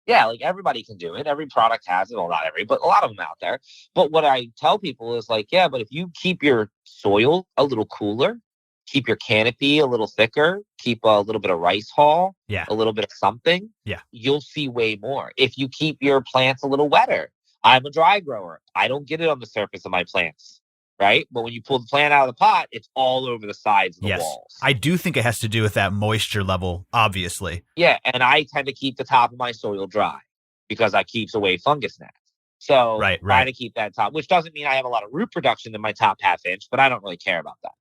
Yeah, like everybody can do it. Every product has it. Well, not every, but a lot of them out there. But what I tell people is like, yeah, but if you keep your soil a little cooler, keep your canopy a little thicker, keep a little bit of rice hull, a little bit of something, you'll see way more. If you keep your plants a little wetter, I'm a dry grower. I don't get it on the surface of my plants, right? But when you pull the plant out of the pot, it's all over the sides of the walls. I do think it has to do with that moisture level, obviously. Yeah, and I tend to keep the top of my soil dry because that keeps away fungus gnats. So trying to keep that top, which doesn't mean I have a lot of root production in my top half inch, but I don't really care about that.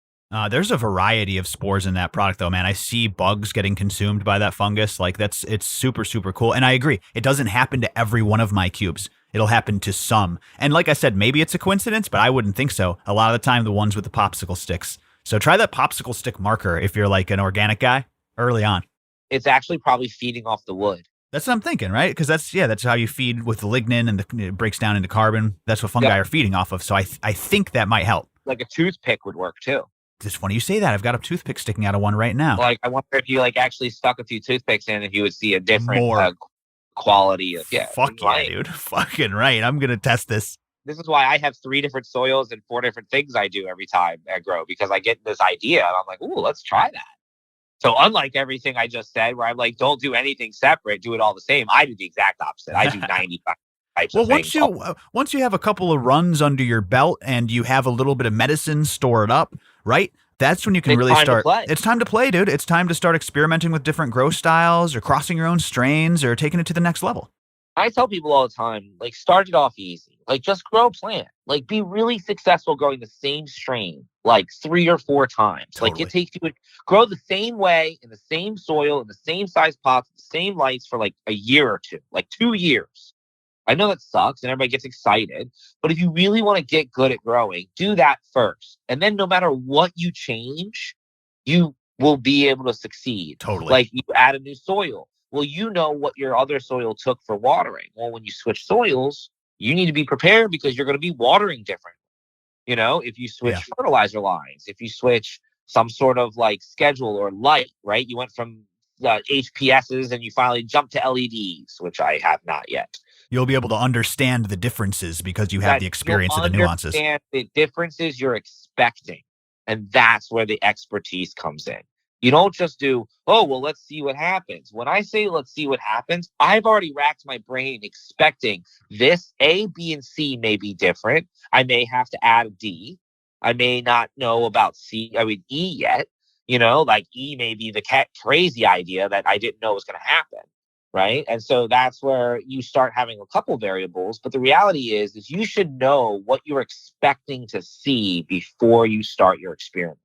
There's a variety of spores in that product, though, man. I see bugs getting consumed by that fungus. Like it's super, super cool. And I agree. It doesn't happen to every one of my cubes. It'll happen to some. And like I said, maybe it's a coincidence, but I wouldn't think so. A lot of the time, the ones with the popsicle sticks So try that popsicle stick marker if you're like an organic guy early on. It's actually probably feeding off the wood. That's what I'm thinking, right? Because that's how you feed with the lignin and it breaks down into carbon. That's what fungi are feeding off of. So I think that might help. Like a toothpick would work too. It's funny you say that. I've got a toothpick sticking out of one right now. Like I wonder if you like actually stuck a few toothpicks in, if you would see a different quality of Fuck yeah, dude. Fucking right. I'm gonna test this. This is why I have 3 different soils and 4 different things I do every time I grow, because I get this idea and I'm like, ooh, let's try that. So unlike everything I just said, where I'm like, don't do anything separate, do it all the same, I do the exact opposite. I do 95 types of things. Once you have a couple of runs under your belt and you have a little bit of medicine stored up, right? That's when you can really start. It's time to play, dude. It's time to start experimenting with different grow styles or crossing your own strains or taking it to the next level. I tell people all the time, like, start it off easy. Like, just grow a plant. Like, be really successful growing the same strain, like 3 or 4 times. Totally. Like, it takes you to grow the same way, in the same soil, in the same size pots, the same lights for like a year or 2, like 2 years. I know that sucks and everybody gets excited, but if you really want to get good at growing, do that first. And then no matter what you change, you will be able to succeed. Totally. Like, you add a new soil. Well, you know what your other soil took for watering. Well, when you switch soils, you need to be prepared because you're going to be watering different. You know, if you switch fertilizer lines, if you switch some sort of like schedule or light, right? You went from HPSs and you finally jumped to LEDs, which I have not yet. You'll be able to understand the differences because you have the experience of the nuances. Understand the differences you're expecting. And that's where the expertise comes in. You don't just do, oh, well, let's see what happens. When I say let's see what happens, I've already racked my brain expecting this A, B, and C may be different. I may have to add a D. I may not know about E yet. You know, like E may be the crazy idea that I didn't know was going to happen. Right. And so that's where you start having a couple variables. But the reality is you should know what you're expecting to see before you start your experiment.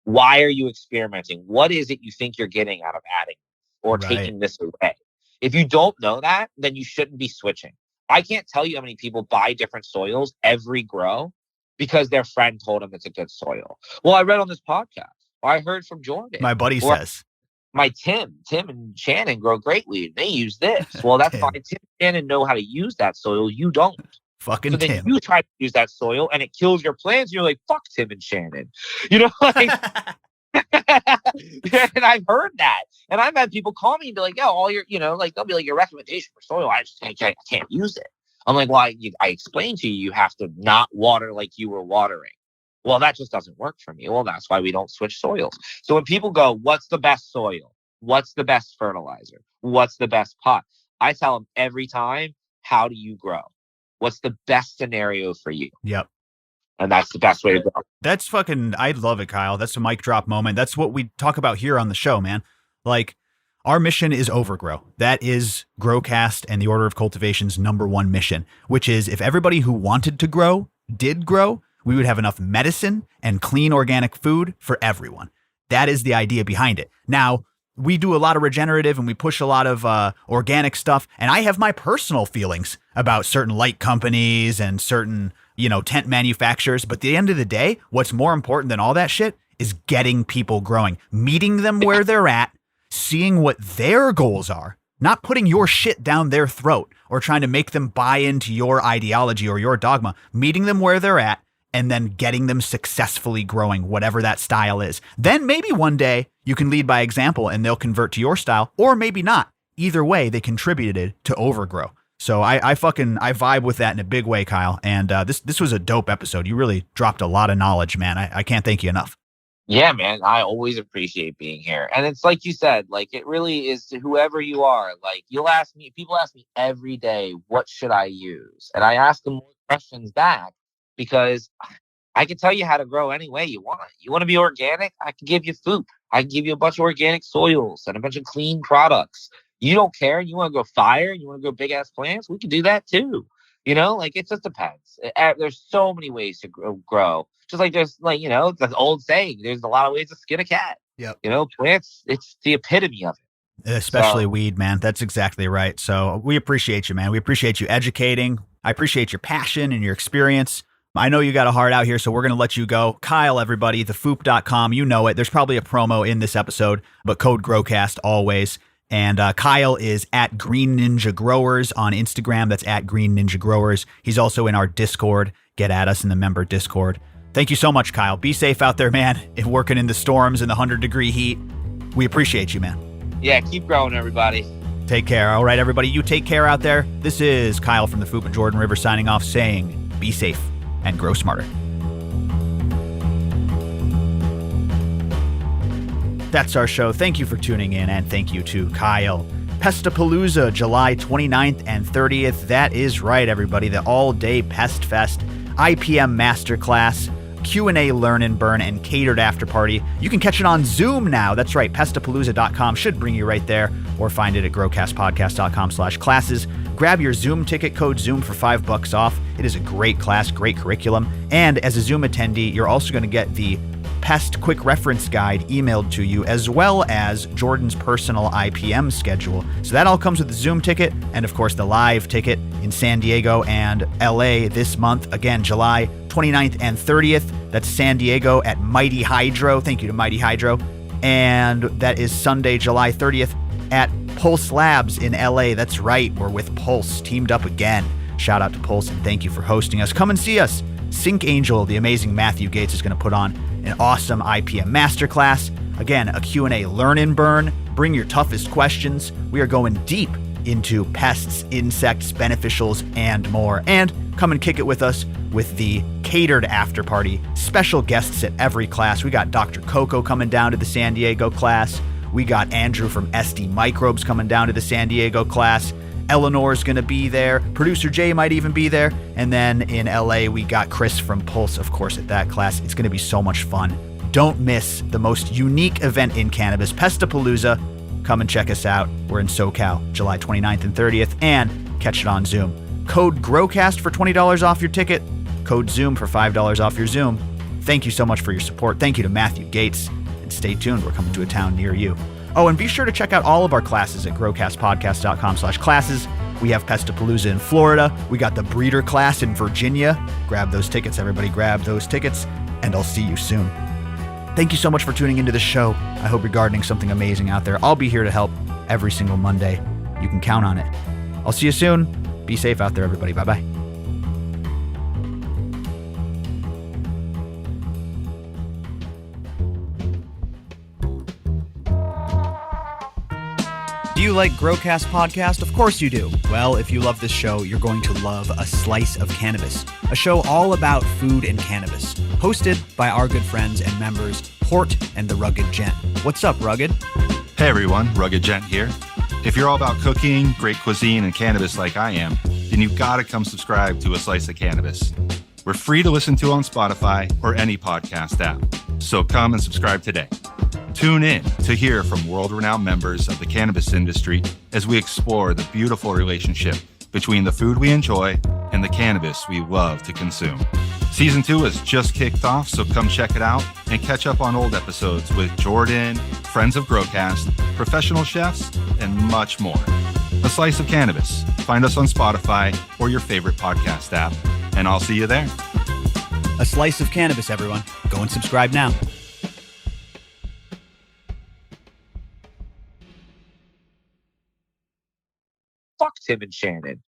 Why are you experimenting? What is it you think you're getting out of adding or taking this away? If you don't know that, then you shouldn't be switching. I can't tell you how many people buy different soils every grow because their friend told them it's a good soil. Well, I read on this podcast, or I heard from Jordan. My buddy says. My Tim and Shannon grow great weed. They use this. Well, that's fine. Tim and Shannon know how to use that soil. You don't. Fucking so then Tim. You try to use that soil and it kills your plants. You're like, fuck Tim and Shannon. You know, like, and I've heard that. And I've had people call me and be like, yeah, all your, you know, like they'll be like, your recommendation for soil, I can't use it. I'm like, well, I explained to you, you have to not water like you were watering. Well, that just doesn't work for me. Well, that's why we don't switch soils. So when people go, what's the best soil? What's the best fertilizer? What's the best pot? I tell them every time, how do you grow? What's the best scenario for you? Yep. And that's the best way to go. That's fucking, I love it, Kyle. That's a mic drop moment. That's what we talk about here on the show, man. Like, our mission is overgrow. That is Growcast and the Order of Cultivation's #1 mission, which is if everybody who wanted to grow did grow, we would have enough medicine and clean organic food for everyone. That is the idea behind it. Now, we do a lot of regenerative and we push a lot of organic stuff. And I have my personal feelings about certain light companies and certain, tent manufacturers. But at the end of the day, what's more important than all that shit is getting people growing, meeting them where they're at, seeing what their goals are, not putting your shit down their throat or trying to make them buy into your ideology or your dogma, meeting them where they're at and then getting them successfully growing whatever that style is. Then maybe one day you can lead by example and they'll convert to your style, or maybe not. Either way, they contributed to overgrow. So I vibe with that in a big way, Kyle. And this was a dope episode. You really dropped a lot of knowledge, man. I can't thank you enough. Yeah, man. I always appreciate being here. And it's like you said, like it really is to whoever you are. Like people ask me every day, what should I use? And I ask them more questions back because I can tell you how to grow any way you want. You want to be organic? I can give you FOOP. I can give you a bunch of organic soils and a bunch of clean products. You don't care. You want to go fire? You want to go big ass plants? We can do that too. Like it just depends. There's so many ways to grow. Just like there's the old saying, there's a lot of ways to skin a cat. Yep. Plants, it's the epitome of it. Especially weed, man. That's exactly right. So we appreciate you, man. We appreciate you educating. I appreciate your passion and your experience. I know you got a heart out here, so we're going to let you go. Kyle, everybody, thefoop.com, you know it. There's probably a promo in this episode, but code GROWCAST always. And Kyle is at Green Ninja Growers on Instagram. That's at Green Ninja Growers. He's also in our Discord. Get at us in the member Discord. Thank you so much, Kyle. Be safe out there, man. If working in the storms and the 100-degree heat. We appreciate you, man. Yeah, keep growing, everybody. Take care. All right, everybody, you take care out there. This is Kyle from the FOOP and Jordan River signing off saying, be safe and grow smarter. That's our show. Thank you for tuning in, and thank you to Kyle. Pestapalooza, July 29th and 30th. That is right, everybody. The all-day Pest Fest, IPM Masterclass, Q&A Learn and Burn, and catered after party. You can catch it on Zoom now. That's right. Pestapalooza.com should bring you right there, or find it at growcastpodcast.com/classes. Grab your Zoom ticket, code Zoom for $5 off. It is a great class, great curriculum. And as a Zoom attendee, you're also going to get the Pest Quick Reference Guide emailed to you, as well as Jordan's personal IPM schedule. So that all comes with the Zoom ticket, and of course the live ticket in San Diego and LA this month. Again, July 29th and 30th. That's San Diego at Mighty Hydro. Thank you to Mighty Hydro. And that is Sunday, July 30th at Pulse Labs in LA. That's right, we're with Pulse, teamed up again. Shout out to Pulse, and thank you for hosting us. Come and see us. Sync Angel, the amazing Matthew Gates, is going to put on an awesome IPM masterclass. Again, a Q&A Learn and Burn. Bring your toughest questions. We are going deep into pests, insects, beneficials, and more. And come and kick it with us with the catered after party. Special guests at every class. We got Dr. Coco coming down to the San Diego class. We got Andrew from SD Microbes coming down to the San Diego class. Eleanor's going to be there. Producer Jay might even be there. And then in LA, we got Chris from Pulse, of course, at that class. It's going to be so much fun. Don't miss the most unique event in cannabis, Pestapalooza. Come and check us out. We're in SoCal, July 29th and 30th, and catch it on Zoom. Code GROWCAST for $20 off your ticket. Code ZOOM for $5 off your Zoom. Thank you so much for your support. Thank you to Matthew Gates. And stay tuned. We're coming to a town near you. Oh, and be sure to check out all of our classes at growcastpodcast.com/classes. We have Pestapalooza in Florida. We got the breeder class in Virginia. Grab those tickets, everybody. Grab those tickets, and I'll see you soon. Thank you so much for tuning into the show. I hope you're gardening something amazing out there. I'll be here to help every single Monday. You can count on it. I'll see you soon. Be safe out there, everybody. Bye-bye. Do you like Growcast Podcast? Of course you do. Well, if you love this show, you're going to love A Slice of Cannabis, a show all about food and cannabis, hosted by our good friends and members, Port and the Rugged Gent. What's up, Rugged? Hey everyone, Rugged Gent here. If you're all about cooking, great cuisine, and cannabis like I am, then you've got to come subscribe to A Slice of Cannabis. We're free to listen to on Spotify or any podcast app, so come and subscribe today. Tune in to hear from world-renowned members of the cannabis industry as we explore the beautiful relationship between the food we enjoy and the cannabis we love to consume. Season 2 has just kicked off, so come check it out and catch up on old episodes with Jordan, friends of Growcast, professional chefs, and much more. A Slice of Cannabis. Find us on Spotify or your favorite podcast app, and I'll see you there. A Slice of Cannabis, everyone. Go and subscribe now. Fuck Tim and Shannon.